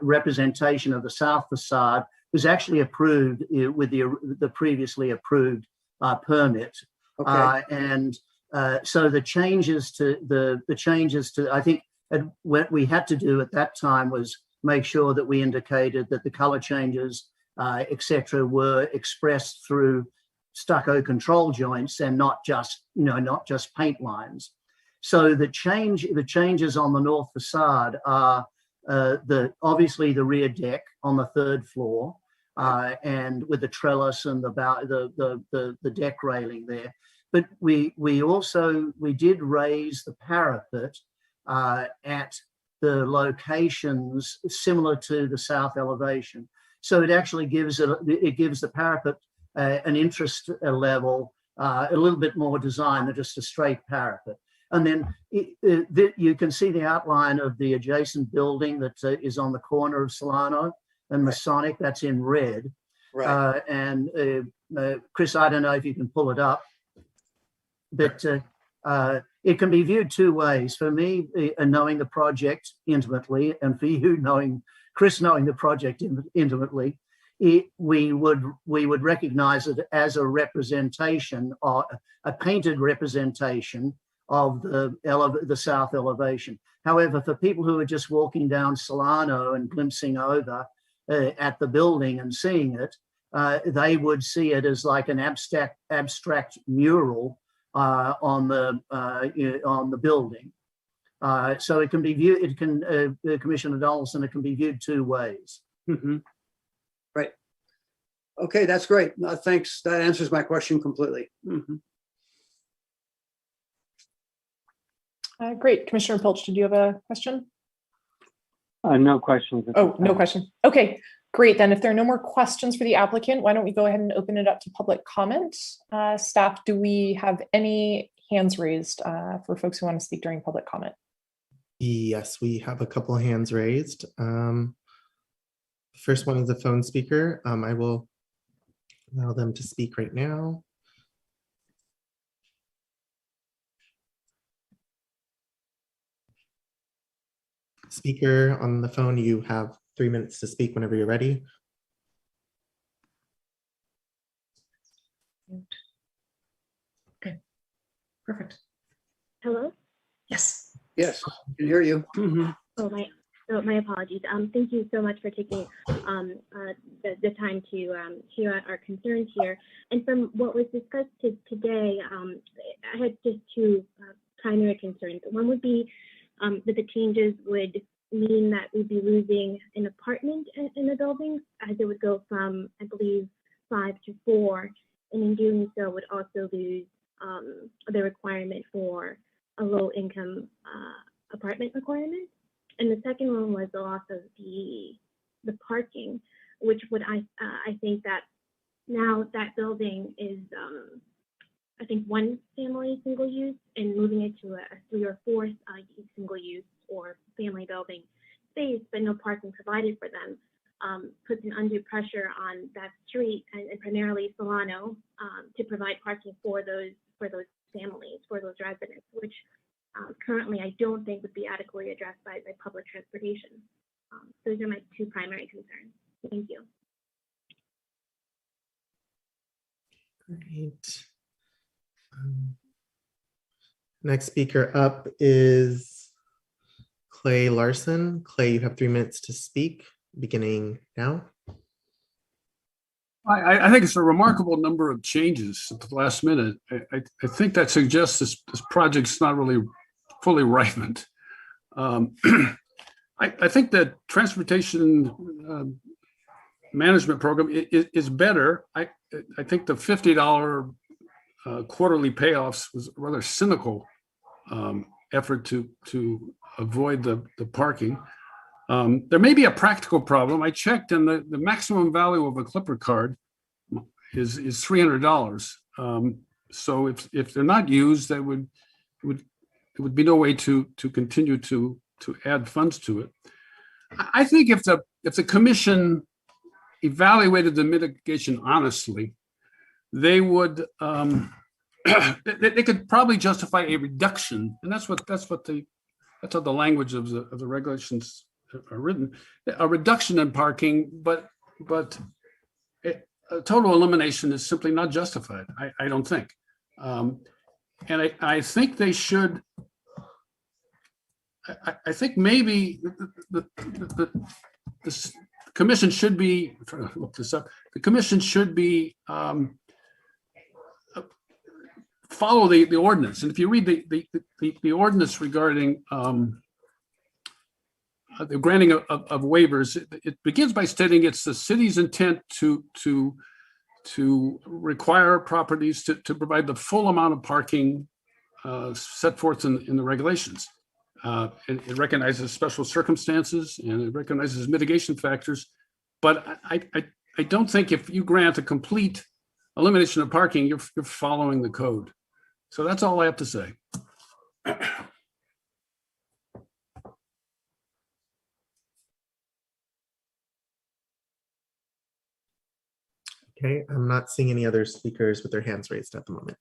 representation of the south facade was actually approved with the previously approved permit. Okay. So the changes to I think what we had to do at that time was make sure that we indicated that the color changes, etc., were expressed through stucco control joints and not just paint lines. So the changes on the north facade are obviously the rear deck on the third floor, and with the trellis and the deck railing there. But we did raise the parapet at the locations similar to the south elevation. So it actually gives the parapet an interest level, a little bit more design than just a straight parapet. And then you can see the outline of the adjacent building that is on the corner of Solano and Masonic. That's in red. Right. And Chris, I don't know if you can pull it up, but it can be viewed two ways. For me, knowing the project intimately, and for you, Chris knowing the project intimately, we would recognize it as a representation, or a painted representation of the south elevation. However, for people who are just walking down Solano and glimpsing over at the building and seeing it, they would see it as like an abstract mural on the building. So it can be viewed. Commissioner Donaldson, it can be viewed two ways. Mm-hmm. Right. Okay, that's great. Thanks. That answers my question completely. Mm-hmm. Great. Commissioner Pilch, did you have a question? No questions. Oh, no question. Okay, great. Then if there are no more questions for the applicant, why don't we go ahead and open it up to public comment? Staff, do we have any hands raised for folks who want to speak during public comment? Yes, we have a couple of hands raised. The first one is a phone speaker. I will allow them to speak right now. Speaker on the phone, you have 3 minutes to speak whenever you're ready. Okay, perfect. Hello? Yes. Yes, I can hear you. Mm-hmm. My apologies. Thank you so much for taking the time to hear our concerns here. And from what was discussed today, I had just two primary concerns. One would be that the changes would mean that we'd be losing an apartment in the buildings, as it would go from, I believe, 5 to 4, and in doing so would also lose the requirement for a low-income apartment requirement. And the second one was the loss of the parking, which would I think that now that building is I think one family single use, and moving it to a 3 or 4 single use or family building space, but no parking provided for them, puts an undue pressure on that street and primarily Solano to provide parking for those families, for those residents, which currently I don't think would be adequately addressed by public transportation. Those are my 2 primary concerns. Thank you. Great. Next speaker up is Clay Larson. Clay, you have 3 minutes to speak, beginning now. I think it's a remarkable number of changes at the last minute. I think that suggests this project's not really fully ripened. I think that transportation management program is better. I think the $50 quarterly payoffs was a rather cynical effort to avoid the parking. There may be a practical problem. I checked, and the maximum value of a Clipper card is $300. So if they're not used, there would be no way to continue to add funds to it. I think if the commission evaluated the mitigation honestly, they would they could probably justify a reduction, and that's how the language of the regulations are written, a reduction in parking, but a total elimination is simply not justified. I don't think, and I think they should. I think maybe the commission should be. I'm trying to look this up. The commission should be follow the ordinance, and if you read the ordinance regarding the granting of waivers, it begins by stating it's the city's intent to require properties to provide the full amount of parking set forth in the regulations. It recognizes special circumstances and it recognizes mitigation factors, but I don't think if you grant a complete elimination of parking, you're following the code. So that's all I have to say. Okay, I'm not seeing any other speakers with their hands raised at the moment.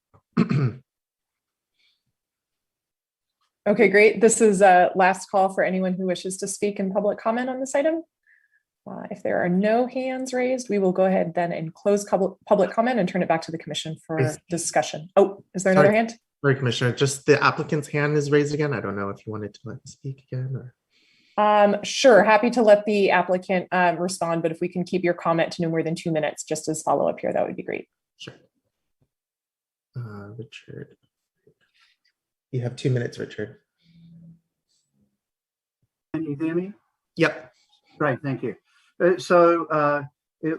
Okay, great. This is a last call for anyone who wishes to speak in public comment on this item. If there are no hands raised, we will go ahead then and close public comment and turn it back to the commission for discussion. Oh, is there another hand? Sorry, Commissioner, just the applicant's hand is raised again. I don't know if you wanted to let him speak again or. Sure, happy to let the applicant respond, but if we can keep your comment to no more than 2 minutes, just as follow-up here, that would be great. Sure. Richard. You have 2 minutes, Richard. Can you hear me? Yep. Great, thank you. So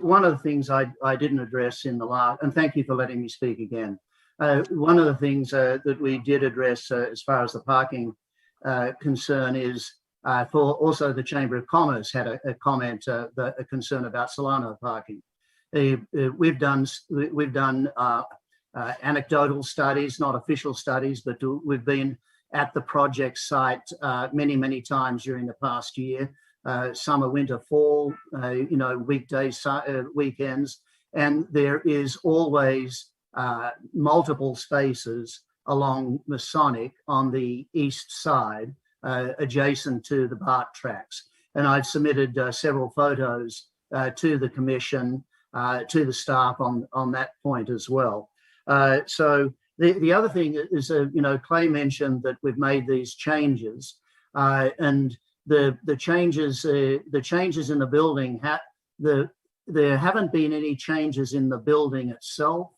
one of the things I didn't address in the last, and thank you for letting me speak again. One of the things that we did address as far as the parking concern is for also the Chamber of Commerce had a comment, a concern about Solano parking. We've done anecdotal studies, not official studies, but we've been at the project site many times during the past year, summer, winter, fall, weekdays, weekends, and there is always multiple spaces along Masonic on the east side, adjacent to the BART tracks. And I've submitted several photos to the commission, to the staff on that point as well. So the other thing is, Clay mentioned that we've made these changes, and the changes in the building, there haven't been any changes in the building itself.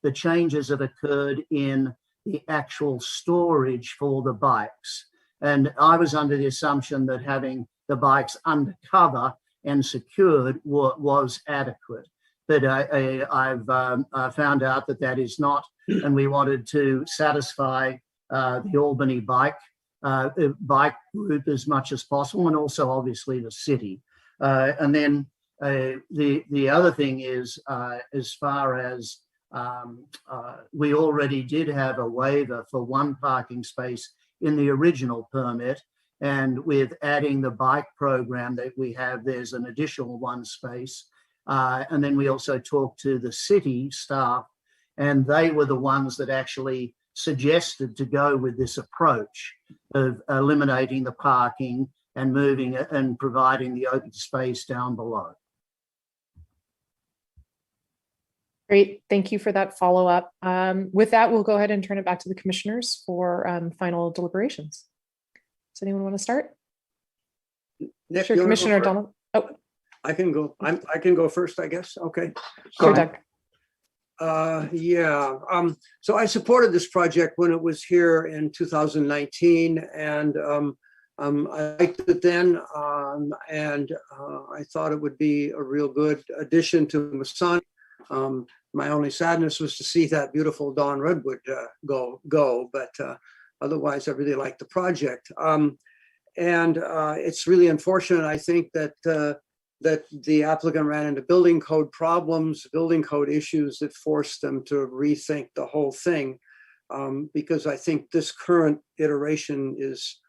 The changes have occurred in the actual storage for the bikes. And I was under the assumption that having the bikes undercover and secured was adequate. But I've found out that is not, and we wanted to satisfy the Albany bike bike route as much as possible, and also obviously the city. And then the other thing is, as far as we already did have a waiver for one parking space in the original permit, and with adding the bike program that we have, there's an additional one space. And then we also talked to the city staff, and they were the ones that actually suggested to go with this approach of eliminating the parking and moving it and providing the open space down below. Great, thank you for that follow-up. With that, we'll go ahead and turn it back to the commissioners for final deliberations. Does anyone want to start? Nick, Sure, you wanna go Commissioner first? Donald. Oh, I can go. I can go first, I guess. Okay. sure, Doug. Yeah. So I supported this project when it was here in 2019, and I liked it then, and I thought it would be a real good addition to Masonic. My only sadness was to see that beautiful Dawn Redwood go, but otherwise I really liked the project. And it's really unfortunate, I think, that the applicant ran into building code problems, building code issues that forced them to rethink the whole thing. Because I think this current iteration is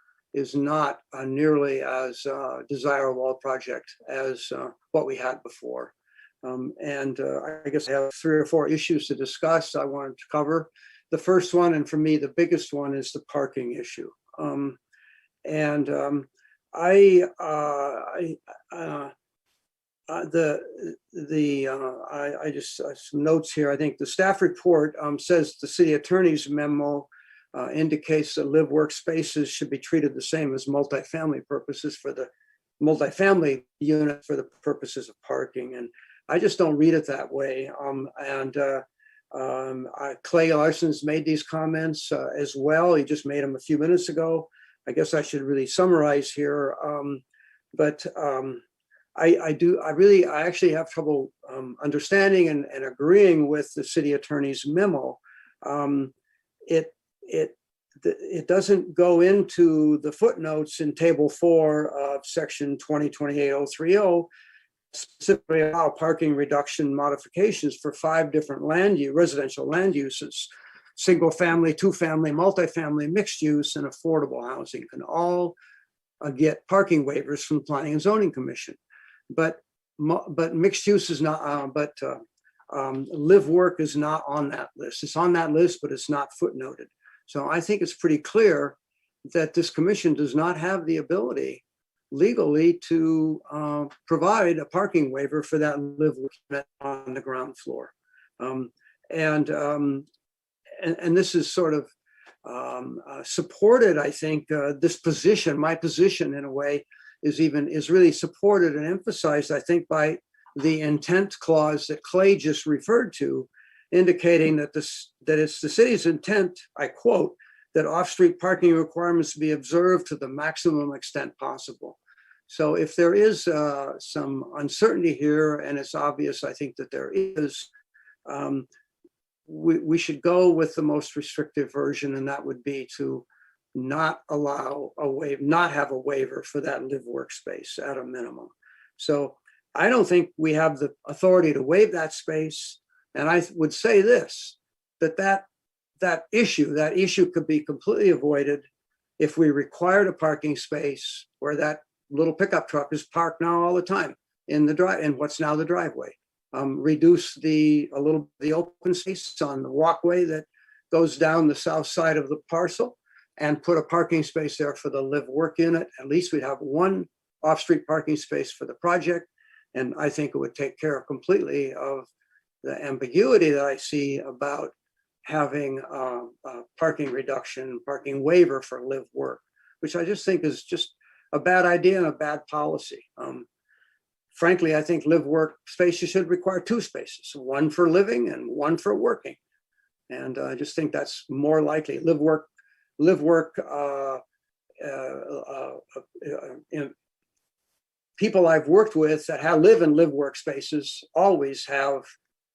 not nearly as desirable a project as what we had before. And I guess I have 3 or 4 issues to discuss I wanted to cover. The first one, and for me, the biggest one, is the parking issue. Some notes here. I think the staff report says the city attorney's memo indicates that live workspaces should be treated the same as multifamily purposes for the multifamily unit for the purposes of parking. And I just don't read it that way. Clay Larson's made these comments as well. He just made them a few minutes ago. I guess I should really summarize here. I actually have trouble understanding and agreeing with the city attorney's memo. It doesn't go into the footnotes in table 4 of section 2028-030, specifically allow parking reduction modifications for 5 different residential land uses: single family, 2-family, multifamily, mixed use, and affordable housing can all get parking waivers from the Planning and Zoning Commission. But mixed use is not, live work is not on that list. It's on that list, but it's not footnoted. So I think it's pretty clear that this commission does not have the ability legally to provide a parking waiver for that live work on the ground floor. And this is sort of supported, I think, this position, my position in a way, is really supported and emphasized, I think, by the intent clause that Clay just referred to, indicating that it's the city's intent, I quote, that off-street parking requirements be observed to the maximum extent possible. So if there is some uncertainty here, and it's obvious, I think that there is, we should go with the most restrictive version, and that would be to not allow not have a waiver for that live workspace at a minimum. So I don't think we have the authority to waive that space. And I would say this, that issue could be completely avoided if we required a parking space where that little pickup truck is parked now all the time in what's now the driveway. Reduce a little the open space on the walkway that goes down the south side of the parcel, and put a parking space there for the live work unit. At least we'd have one off-street parking space for the project. And I think it would take care of completely of the ambiguity that I see about having parking reduction, parking waiver for live work, which I just think is just a bad idea and a bad policy. Frankly, I think live work spaces should require 2 spaces, one for living and one for working. And I just think that's more likely. People I've worked with that live in live workspaces always have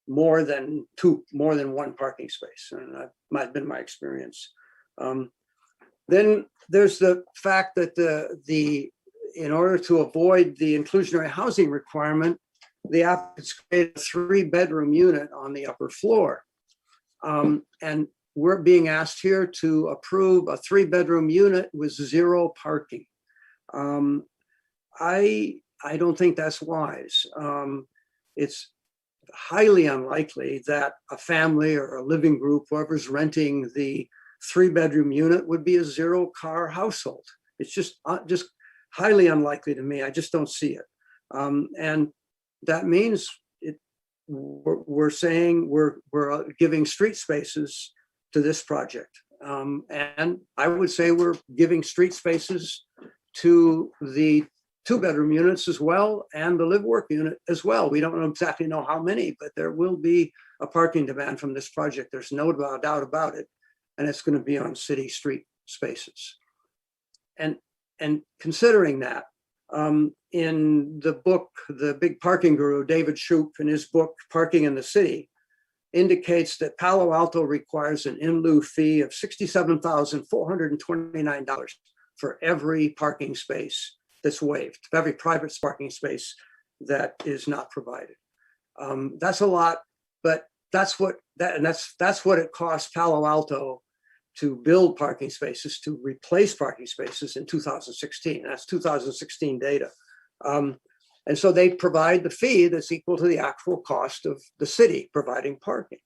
more than 1 parking space, and that might have been my experience. Then there's the fact that in order to avoid the inclusionary housing requirement, the applicants created a 3-bedroom unit on the upper floor. And we're being asked here to approve a 3-bedroom unit with 0 parking. I don't think that's wise. It's highly unlikely that a family or a living group, whoever's renting the 3-bedroom unit, would be a 0-car household. It's just highly unlikely to me. I just don't see it. And that means we're saying we're giving street spaces to this project. And I would say we're giving street spaces to the 2-bedroom units as well, and the live-work unit as well. We don't exactly know how many, but there will be a parking demand from this project. There's no doubt about it. And it's going to be on city street spaces. And considering that, in the book, The Big Parking Guru, David Shoup, in his book, Parking in the City, indicates that Palo Alto requires an in lieu fee of $67,429 for every parking space that's waived, every private parking space that is not provided. That's a lot, but that's what it cost Palo Alto to build parking spaces, to replace parking spaces in 2016. That's 2016 data. And so they provide the fee that's equal to the actual cost of the city providing parking.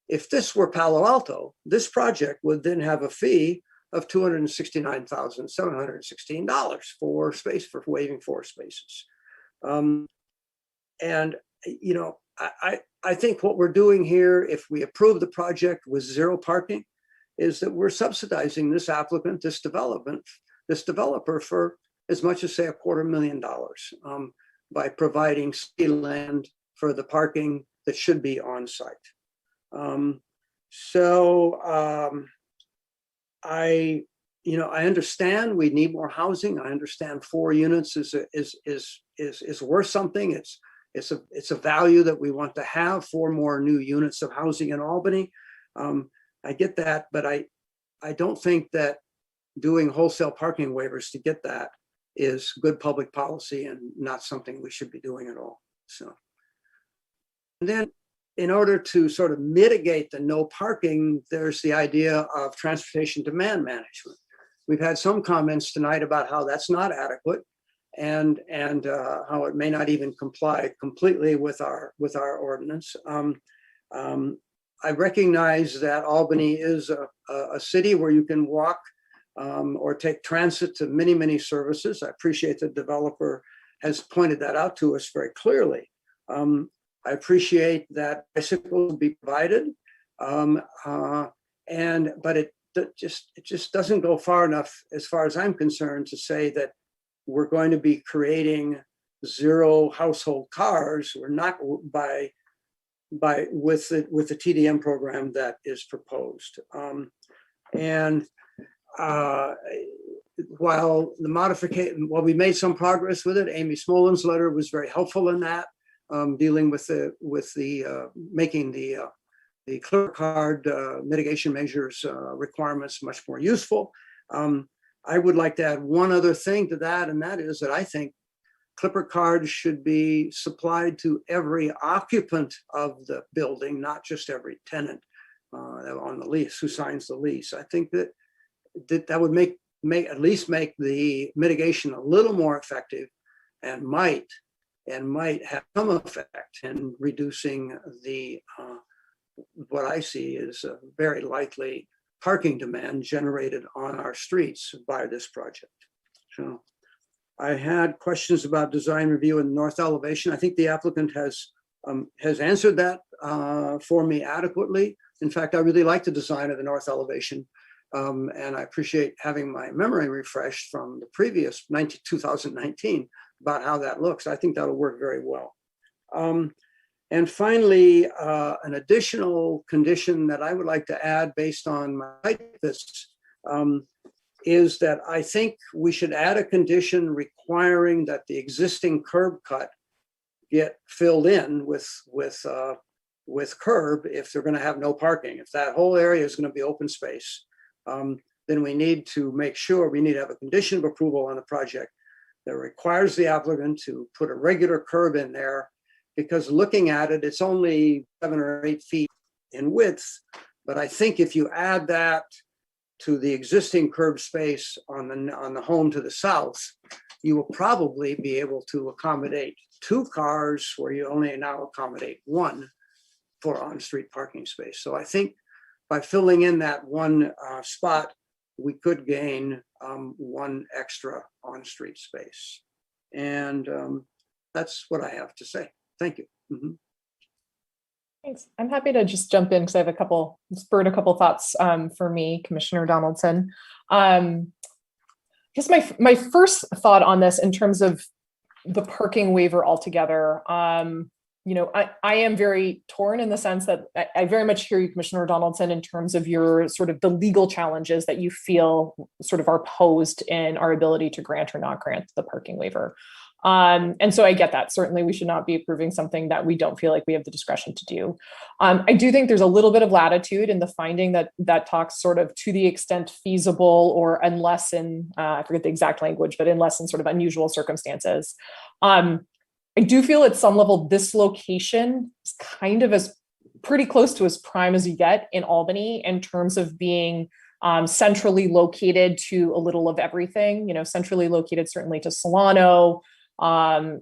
If this were Palo Alto, this project would then have a fee of $269,716 for waiving 4 spaces. And, you know, I think what we're doing here, if we approve the project with 0 parking, is that we're subsidizing this applicant, this developer for as much as, say, $250,000 by providing city land for the parking that should be on site. I understand we need more housing. I understand 4 units is worth something. It's a value that we want to have, 4 more new units of housing in Albany. I get that, but I don't think that doing wholesale parking waivers to get that is good public policy and not something we should be doing at all. So, and then in order to sort of mitigate the no parking, there's the idea of transportation demand management. We've had some comments tonight about how that's not adequate and how it may not even comply completely with our ordinance. I recognize that Albany is a city where you can walk or take transit to many, many services. I appreciate the developer has pointed that out to us very clearly. I appreciate that bicycles will be provided, but it just doesn't go far enough, as far as I'm concerned, to say that we're going to be creating 0 household cars. We're not with the TDM program that is proposed. While we made some progress with it, Amy Smolin's letter was very helpful in that, dealing with making the clear card mitigation measures requirements much more useful. I would like to add one other thing to that, and that is that I think Clipper cards should be supplied to every occupant of the building, not just every tenant on the lease who signs the lease. I think that would at least make the mitigation a little more effective, and might have some effect in reducing the what I see is a very likely parking demand generated on our streets by this project. So I had questions about design review in north elevation. I think the applicant has answered that for me adequately. In fact, I really like the design of the north elevation, and I appreciate having my memory refreshed from the previous 2019 about how that looks. I think that'll work very well. And finally, an additional condition that I would like to add based on my visits is that I think we should add a condition requiring that the existing curb cut get filled in with curb if they're going to have no parking. If that whole area is going to be open space, then we need to make sure we need to have a condition of approval on the project that requires the applicant to put a regular curb in there, because looking at it, it's only 7 or 8 feet in width. But I think if you add that to the existing curb space on the home to the south, you will probably be able to accommodate 2 cars where you only now accommodate 1 for on-street parking space. So I think by filling in that 1 spot, we could gain 1 extra on-street space. And that's what I have to say. Thank you. Mm-hmm. Thanks. I'm happy to just jump in because I have spurred a couple thoughts for me, Commissioner Donaldson. I guess my first thought on this in terms of the parking waiver altogether, you know, I am very torn in the sense that I very much hear you, Commissioner Donaldson, in terms of your sort of the legal challenges that you feel sort of are posed in our ability to grant or not grant the parking waiver. And so I get that. Certainly we should not be approving something that we don't feel like we have the discretion to do. I do think there's a little bit of latitude in the finding that talks sort of to the extent feasible, or unless in, I forget the exact language, but unless in sort of unusual circumstances. I do feel at some level, this location is kind of as pretty close to as prime as you get in Albany in terms of being centrally located to a little of everything, you know, centrally located certainly to Solano,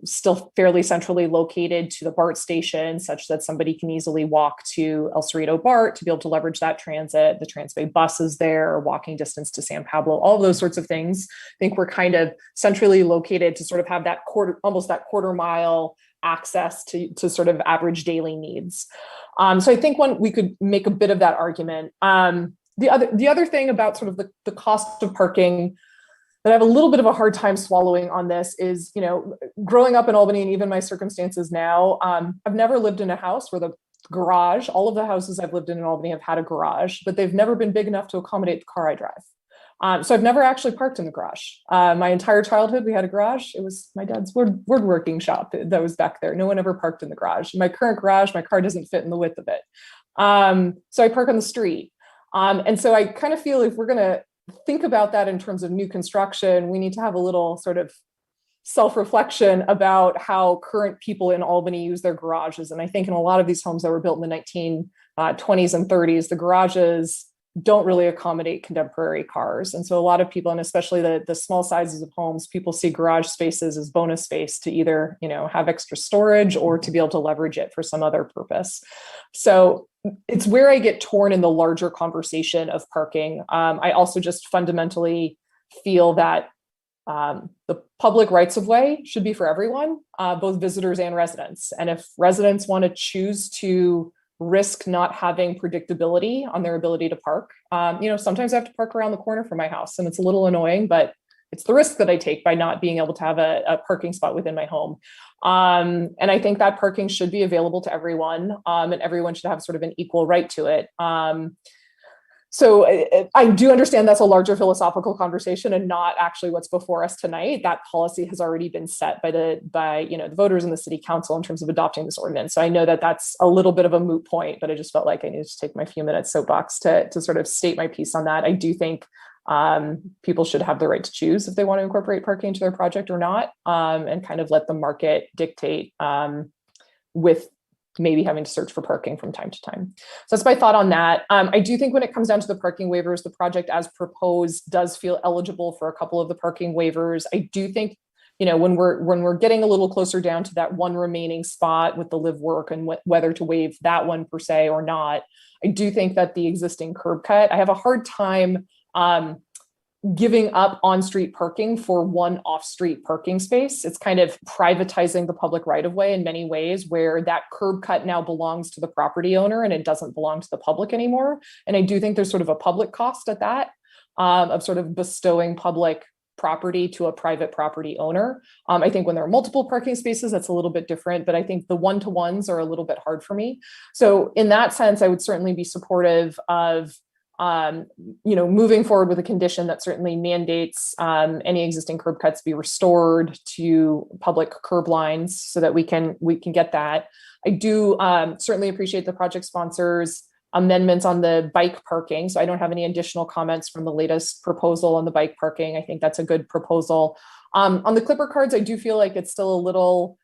still fairly centrally located to the BART station, such that somebody can easily walk to El Cerrito BART to be able to leverage that transit. The Transbay bus is there, walking distance to San Pablo, all of those sorts of things. I think we're kind of centrally located to sort of have that almost that quarter mile access to sort of average daily needs. So I think we could make a bit of that argument. The other thing about sort of the cost of parking that I have a little bit of a hard time swallowing on this is, you know, growing up in Albany and even my circumstances now, I've never lived in a house where the garage, all of the houses I've lived in Albany have had a garage, but they've never been big enough to accommodate the car I drive. So I've never actually parked in the garage. My entire childhood, we had a garage. It was my dad's woodworking shop that was back there. No one ever parked in the garage. My current garage, my car doesn't fit in the width of it. So I park on the street. And so I kind of feel if we're going to think about that in terms of new construction, we need to have a little sort of self-reflection about how current people in Albany use their garages. And I think in a lot of these homes that were built in the 1920s and 30s, the garages don't really accommodate contemporary cars. And so a lot of people, and especially the small sizes of homes, people see garage spaces as bonus space to either, you know, have extra storage or to be able to leverage it for some other purpose. So it's where I get torn in the larger conversation of parking. I also just fundamentally feel that the public rights of way should be for everyone, both visitors and residents. And if residents want to choose to risk not having predictability on their ability to park, you know, sometimes I have to park around the corner from my house, and it's a little annoying, but it's the risk that I take by not being able to have a parking spot within my home. And I think that parking should be available to everyone, and everyone should have sort of an equal right to it. So I do understand that's a larger philosophical conversation and not actually what's before us tonight. That policy has already been set by the voters in the city council in terms of adopting this ordinance. So I know that that's a little bit of a moot point, but I just felt like I needed to take my few minutes soapbox to sort of state my piece on that. I do think people should have the right to choose if they want to incorporate parking into their project or not, and kind of let the market dictate with maybe having to search for parking from time to time. So that's my thought on that. I do think when it comes down to the parking waivers, the project as proposed does feel eligible for a couple of the parking waivers. I do think, you know, when we're getting a little closer down to that one remaining spot with the live work and whether to waive that one per se or not, I do think that the existing curb cut, I have a hard time giving up on-street parking for one off-street parking space. It's kind of privatizing the public right-of-way in many ways, where that curb cut now belongs to the property owner and it doesn't belong to the public anymore. And I do think there's sort of a public cost at that, of sort of bestowing public property to a private property owner. I think when there are multiple parking spaces, that's a little bit different, but I think the one-to-ones are a little bit hard for me. So in that sense, I would certainly be supportive of moving forward with a condition that certainly mandates any existing curb cuts be restored to public curb lines so that we can get that. I do certainly appreciate the project sponsors amendments on the bike parking. So I don't have any additional comments from the latest proposal on the bike parking. I think that's a good proposal. On the clipper cards, I do feel like it's still a little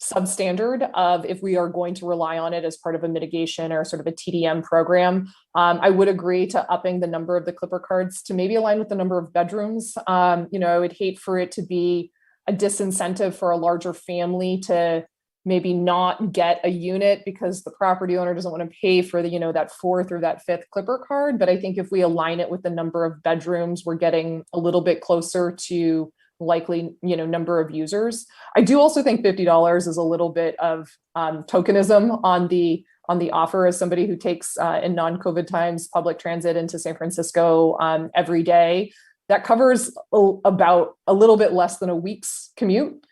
substandard of if we are going to rely on it as part of a mitigation or sort of a TDM program. I would agree to upping the number of the clipper cards to maybe align with the number of bedrooms. I would hate for it to be a disincentive for a larger family to maybe not get a unit because the property owner doesn't want to pay for the, that fourth or that fifth clipper card. But I think if we align it with the number of bedrooms, we're getting a little bit closer to likely, number of users. I do also think $50 is a little bit of tokenism on the offer as somebody who takes in non-COVID times public transit into San Francisco every day. That covers about a little bit less than a week's commute.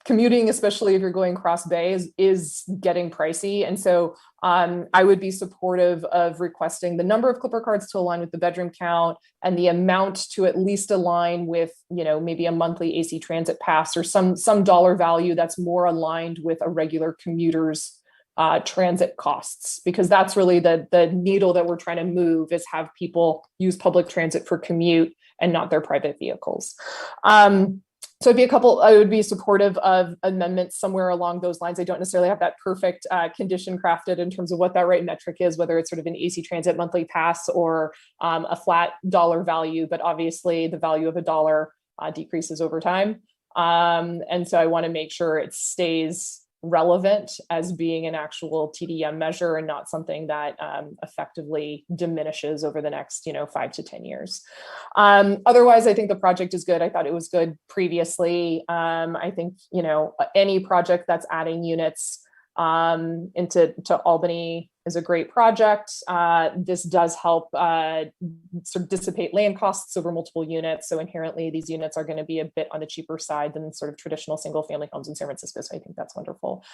Commuting, especially if you're going cross bay, is getting pricey. And so I would be supportive of requesting the number of clipper cards to align with the bedroom count and the amount to at least align with, maybe a monthly AC transit pass or some dollar value that's more aligned with a regular commuter's transit costs, because that's really the needle that we're trying to move, is have people use public transit for commute and not their private vehicles. So I would be supportive of amendments somewhere along those lines. I don't necessarily have that perfect condition crafted in terms of what that right metric is, whether it's sort of an AC transit monthly pass or a flat dollar value, but obviously the value of a dollar decreases over time. And so I want to make sure it stays relevant as being an actual TDM measure and not something that effectively diminishes over the next 5 to 10 years. Otherwise, I think the project is good. I thought it was good previously. I think any project that's adding units into Albany is a great project. This does help sort of dissipate land costs over multiple units. So inherently, these units are going to be a bit on the cheaper side than sort of traditional single family homes in San Francisco. So I think that's wonderful.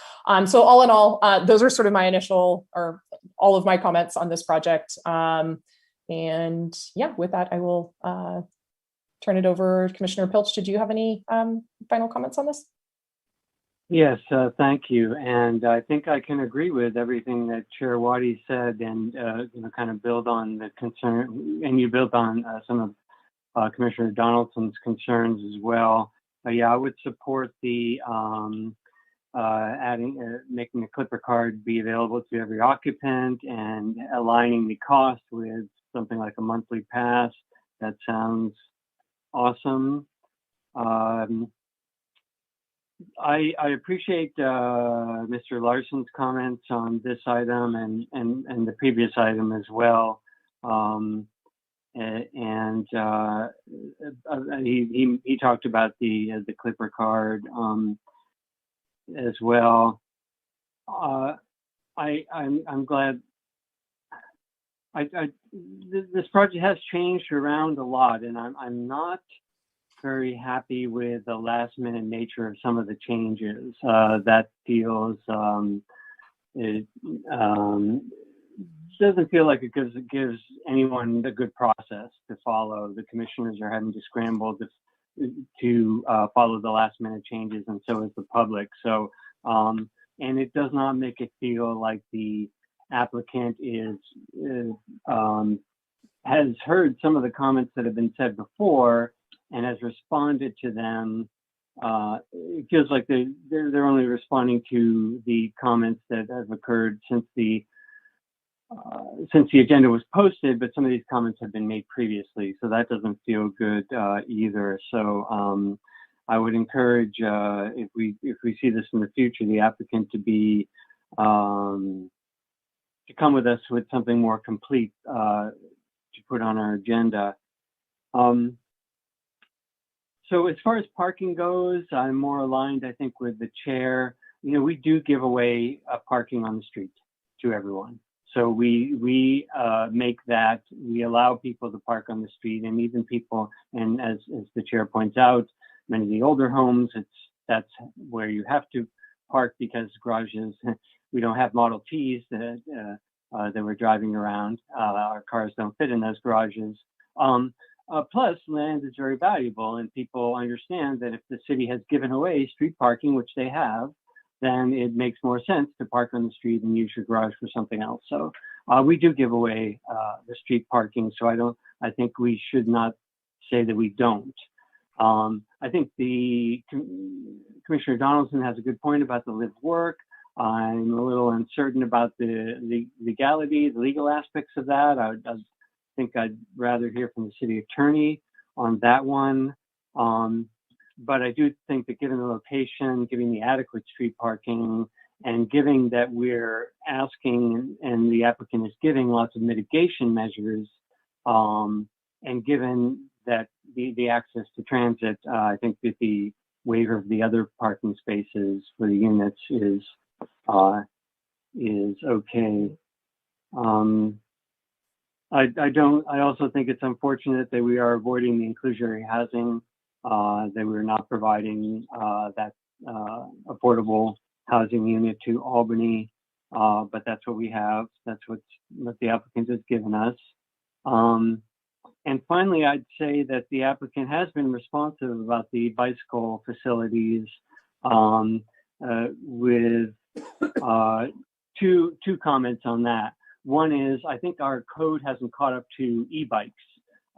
So all in all, those are sort of my initial or all of my comments on this project. And yeah, with that, I will turn it over. Commissioner Pilch, did you have any final comments on this? Yes, thank you. And I think I can agree with everything that Chair Waddy said, and kind of build on the concern, and you built on some of Commissioner Donaldson's concerns as well. Yeah, I would support the making the clipper card be available to every occupant and aligning the cost with something like a monthly pass. That sounds awesome. I appreciate Mr. Larson's comments on this item and the previous item as well. He talked about the clipper card as well. I'm glad. This project has changed around a lot, and I'm not very happy with the last minute nature of some of the changes. That feels, it doesn't feel like it gives anyone a good process to follow. The commissioners are having to scramble to follow the last minute changes, and so is the public. So, and it does not make it feel like the applicant has heard some of the comments that have been said before and has responded to them. It feels like they're only responding to the comments that have occurred since the agenda was posted, but some of these comments have been made previously, so that doesn't feel good either. So I would encourage, if we see this in the future, the applicant to be to come with us with something more complete to put on our agenda. So as far as parking goes, I'm more aligned, I think, with the chair. We do give away parking on the street to everyone. So we make that, we allow people to park on the street, and even people, and as the chair points out, many of the older homes, that's where you have to park because garages, we don't have Model Ts that we're driving around. Our cars don't fit in those garages. Plus, land is very valuable, and people understand that if the city has given away street parking, which they have, then it makes more sense to park on the street and use your garage for something else. So we do give away the street parking. So I think we should not say that we don't. I think Commissioner Donaldson has a good point about the live work. I'm a little uncertain about the legality, the legal aspects of that. I think I'd rather hear from the city attorney on that one. But I do think that given the location, given the adequate street parking, and given that we're asking and the applicant is giving lots of mitigation measures, and given that the access to transit, I think that the waiver of the other parking spaces for the units is okay. I also think it's unfortunate that we are avoiding the inclusionary housing, that we're not providing that affordable housing unit to Albany, but that's what we have. That's what the applicant has given us. And finally, I'd say that the applicant has been responsive about the bicycle facilities with two comments on that. One is, I think our code hasn't caught up to e-bikes.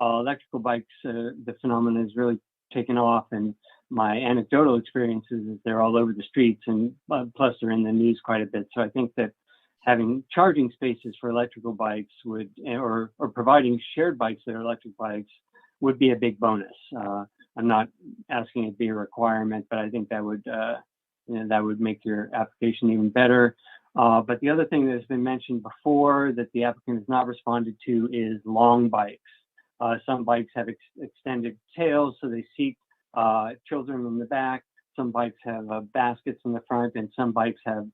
Electrical bikes, the phenomenon has really taken off, and my anecdotal experiences is they're all over the streets, and plus they're in the news quite a bit. So I think that having charging spaces for electrical bikes would, or providing shared bikes that are electric bikes would be a big bonus. I'm not asking it to be a requirement, but I think that would, that would make your application even better. But the other thing that has been mentioned before that the applicant has not responded to is long bikes. Some bikes have extended tails, so they seat children in the back. Some bikes have baskets in the front, and some bikes have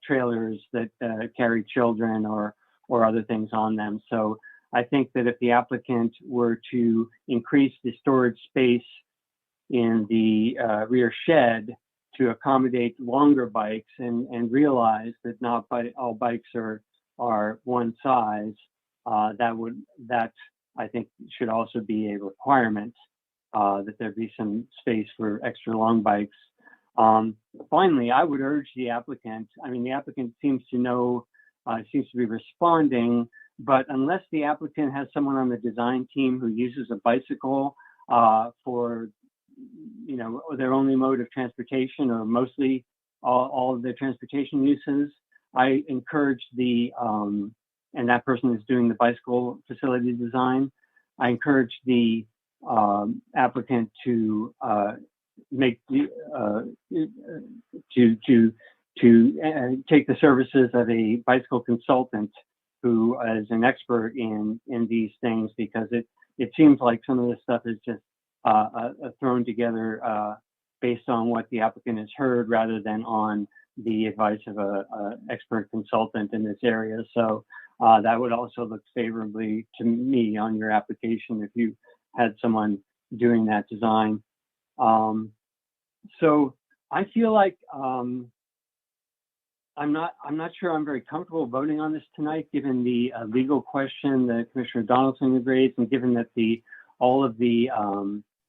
trailers that carry children or other things on them. So I think that if the applicant were to increase the storage space in the rear shed to accommodate longer bikes and realize that not all bikes are one size, that I think should also be a requirement, that there be some space for extra long bikes. Finally, I would urge the applicant, the applicant seems to know, seems to be responding, but unless the applicant has someone on the design team who uses a bicycle for, their only mode of transportation, or mostly all of their transportation uses, I encourage and that person is doing the bicycle facility design, I encourage the applicant to make take the services of a bicycle consultant who is an expert in these things, because it seems like some of this stuff is just thrown together based on what the applicant has heard rather than on the advice of an expert consultant in this area. So that would also look favorably to me on your application if you had someone doing that design. So I feel like I'm not sure I'm very comfortable voting on this tonight, given the legal question that Commissioner Donaldson had raised, and given that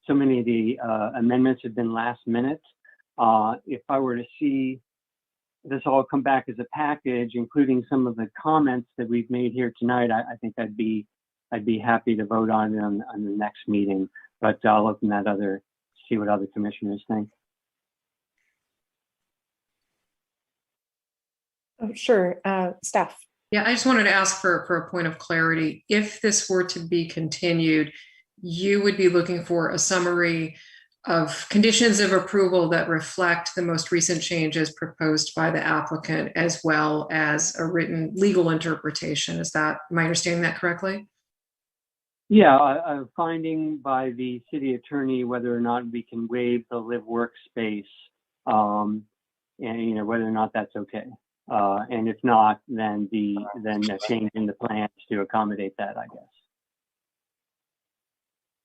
so many of the amendments have been last minute. If I were to see this all come back as a package, including some of the comments that we've made here tonight, I think I'd be happy to vote on it on the next meeting. But I'll open that see what other commissioners think. Oh, sure, staff. Yeah, I just wanted to ask for a point of clarity. If this were to be continued, you would be looking for a summary of conditions of approval that reflect the most recent changes proposed by the applicant, as well as a written legal interpretation. Am I understanding that correctly? Yeah, a finding by the city attorney whether or not we can waive the live workspace, and whether or not that's okay. And if not, then a change in the plans to accommodate that, I guess.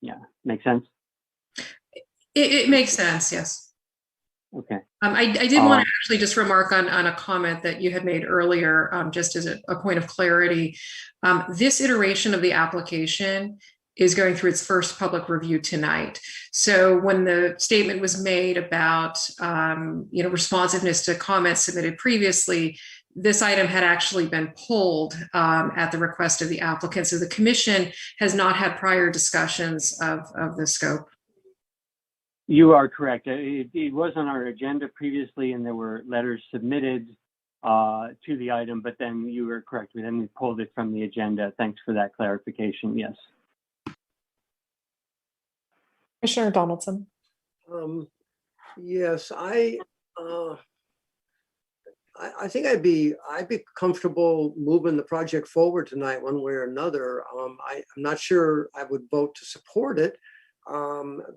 Yeah, make sense? It makes sense, yes. Okay. I did want to actually just remark on a comment that you had made earlier, just as a point of clarity. This iteration of the application is going through its first public review tonight. So when the statement was made about responsiveness to comments submitted previously, this item had actually been pulled at the request of the applicant. So the commission has not had prior discussions of the scope. You are correct. It was on our agenda previously, and there were letters submitted to the item, but then you were correct. Then we pulled it from the agenda. Thanks for that clarification. Yes. Commissioner Donaldson. Yes, I think I'd be comfortable moving the project forward tonight, one way or another. I'm not sure I would vote to support it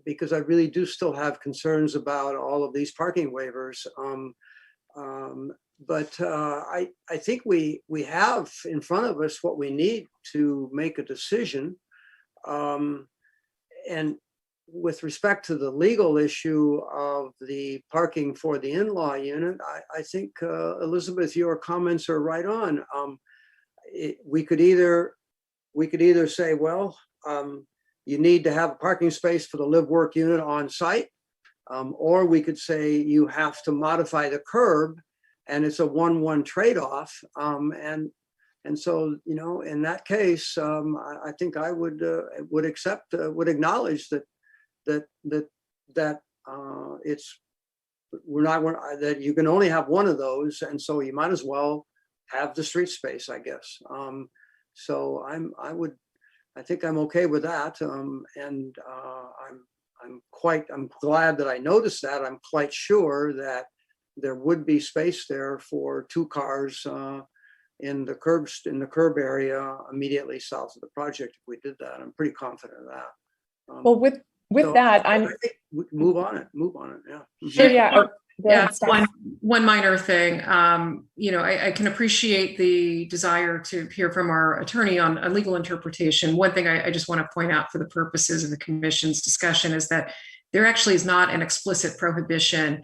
because I really do still have concerns about all of these parking waivers. But I think we have in front of us what we need to make a decision. And with respect to the legal issue of the parking for the in-law unit, I think, Elizabeth, your comments are right on. We could either say, well, you need to have a parking space for the live-work unit on site, or we could say you have to modify the curb, and it's a 1-1 trade-off. And so, in that case, I think I would acknowledge that that you can only have one of those, and so you might as well have the street space, I guess. So I think I'm okay with that, and I'm glad that I noticed that. I'm quite sure that there would be space there for 2 cars in the curb area immediately south of the project. If we did that, I'm pretty confident of that. Well, with that, I think we can move on it. Yeah. Sure. Yeah. Yeah, one minor thing. I can appreciate the desire to hear from our attorney on a legal interpretation. One thing I just want to point out for the purposes of the commission's discussion is that there actually is not an explicit prohibition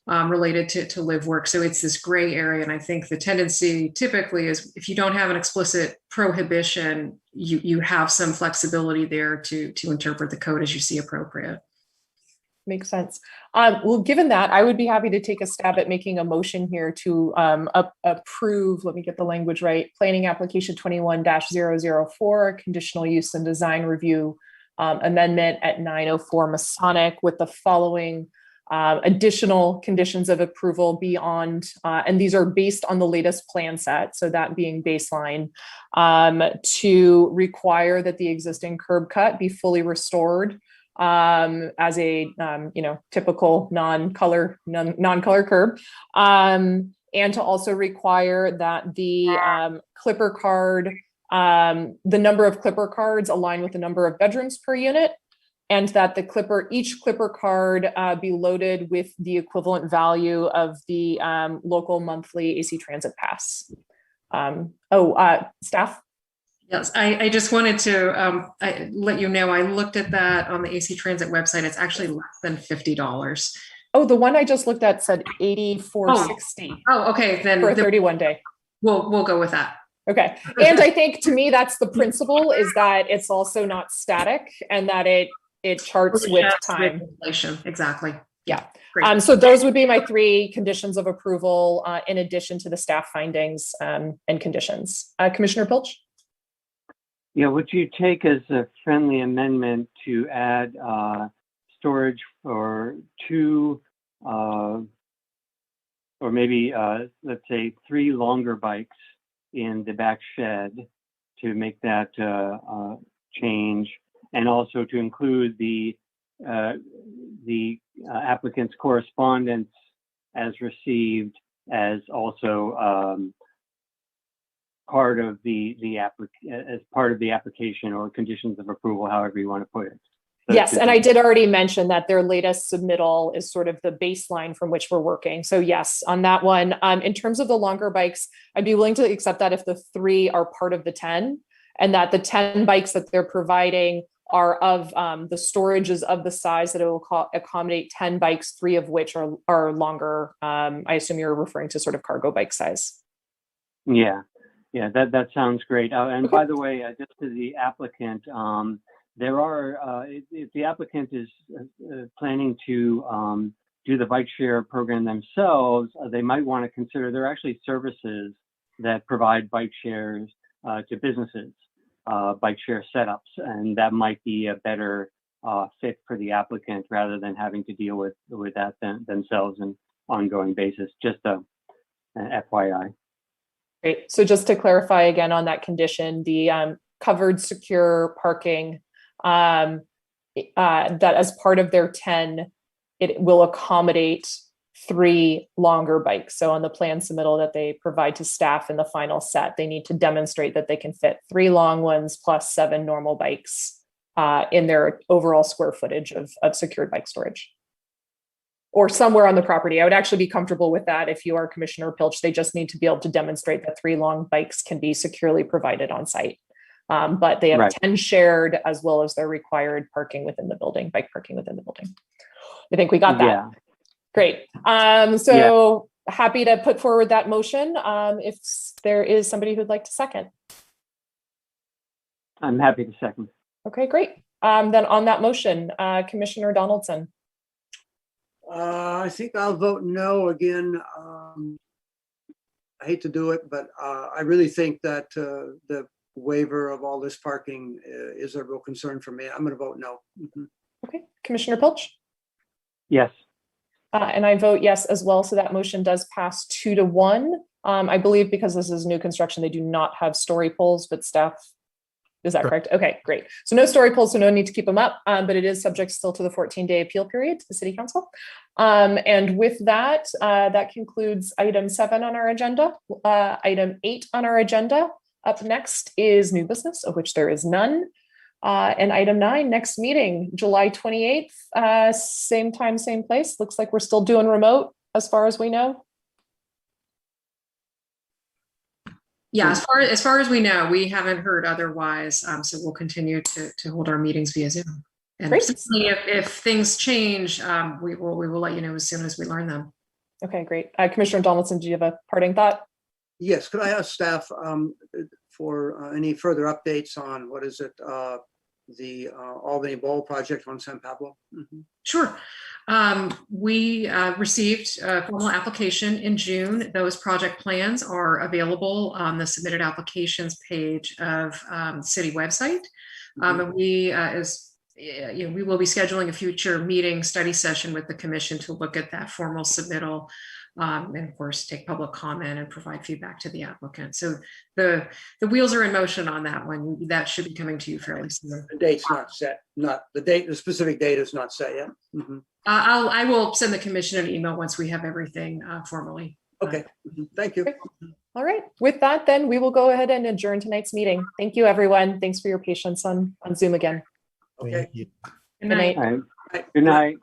related to live work. So it's this gray area. And I think the tendency typically is if you don't have an explicit prohibition, you have some flexibility there to interpret the code as you see appropriate. Makes sense. Well, given that, I would be happy to take a stab at making a motion here to approve, let me get the language right, planning application 21-004, conditional use and design review amendment at 904 Masonic with the following additional conditions of approval beyond, and these are based on the latest plan set, so that being baseline, to require that the existing curb cut be fully restored as a typical non-color curb, and to also require that the clipper card, the number of clipper cards align with the number of bedrooms per unit, and that each clipper card be loaded with the equivalent value of the local monthly AC Transit pass. Staff? Yes, I just wanted to let you know, I looked at that on the AC Transit website. It's actually less than $50. Oh, the one I just looked at said $84.60. Oh, okay. Then for a 31 day. We'll go with that. Okay. And I think to me, that's the principle, is that it's also not static and that it charts with time. Inflation. Exactly. Yeah. So those would be my 3 conditions of approval in addition to the staff findings and conditions. Commissioner Pilch? Yeah, would you take as a friendly amendment to add storage for 2 or maybe let's say 3 longer bikes in the back shed to make that change, and also to include the applicant's correspondence as received as also part of the application or conditions of approval, however you want to put it. So yes, and I did already mention that their latest submittal is sort of the baseline from which we're working. So yes, on that one, in terms of the longer bikes, I'd be willing to accept that if the 3 are part of the 10, and that the 10 bikes that they're providing are of the storage is of the size that it will accommodate 10 bikes, 3 of which are longer. I assume you're referring to sort of cargo bike size. Yeah, that sounds great. And okay. By the way, just to the applicant, there are, if the applicant is planning to do the bike share program themselves, they might want to consider there are actually services that provide bike shares to businesses, bike share setups, and that might be a better fit for the applicant rather than having to deal with that themselves on an ongoing basis. Just an FYI. Great. So just to clarify again on that condition, the covered secure parking, that as part of their 10, it will accommodate 3 longer bikes. So on the plan submittal that they provide to staff in the final set, they need to demonstrate that they can fit 3 long ones plus 7 normal bikes in their overall square footage of secured bike storage. Or somewhere on the property. I would actually be comfortable with that if you are Commissioner Pilch. They just need to be able to demonstrate that 3 long bikes can be securely provided on site. But they have Right. 10 shared as well as their required parking within the building, bike parking within the building. I think we got that. Yeah. Great. So happy to put forward that motion. If there is somebody who'd like to second. I'm happy to second. Okay, great. Then on that motion, Commissioner Donaldson. I think I'll vote no again. I hate to do it, but I really think that the waiver of all this parking is a real concern for me. I'm going to vote no. Mhm. Okay, Commissioner Pilch. Yes. And I vote yes as well. So that motion does pass 2-1. I believe because this is new construction, they do not have story poles, but staff, is that correct? Okay, great. So no story poles, so no need to keep them up, but it is subject still to the 14-day appeal period to the City Council. And with that, that concludes item 7 on our agenda. Item 8 on our agenda. Up next is new business, of which there is none. And item 9, next meeting, July 28th, same time, same place. Looks like we're still doing remote as far as we know. Yeah, as far as we know, we haven't heard otherwise. So we'll continue to hold our meetings via Zoom. And Great. certainly if things change, we will let you know as soon as we learn them. Okay, great. Commissioner Donaldson, do you have a parting thought? Yes, could I ask staff for any further updates on what is it, the Albany Bowl project on San Pablo? Mm-hmm. Sure. We received a formal application in June. Those project plans are available on the submitted applications page of city website. And we, we will be scheduling a future meeting study session with the commission to look at that formal submittal. And of course, take public comment and provide feedback to the applicant. So the wheels are in motion on that one. That should be coming to you fairly soon. The date's not set, the specific date is not set yet. Mm-hmm. I will send the commission an email once we have everything formally. Okay, thank you. All right, with that, then we will go ahead and adjourn tonight's meeting. Thank you, everyone. Thanks for your patience on Zoom again. Okay. Good night. All right. Good night.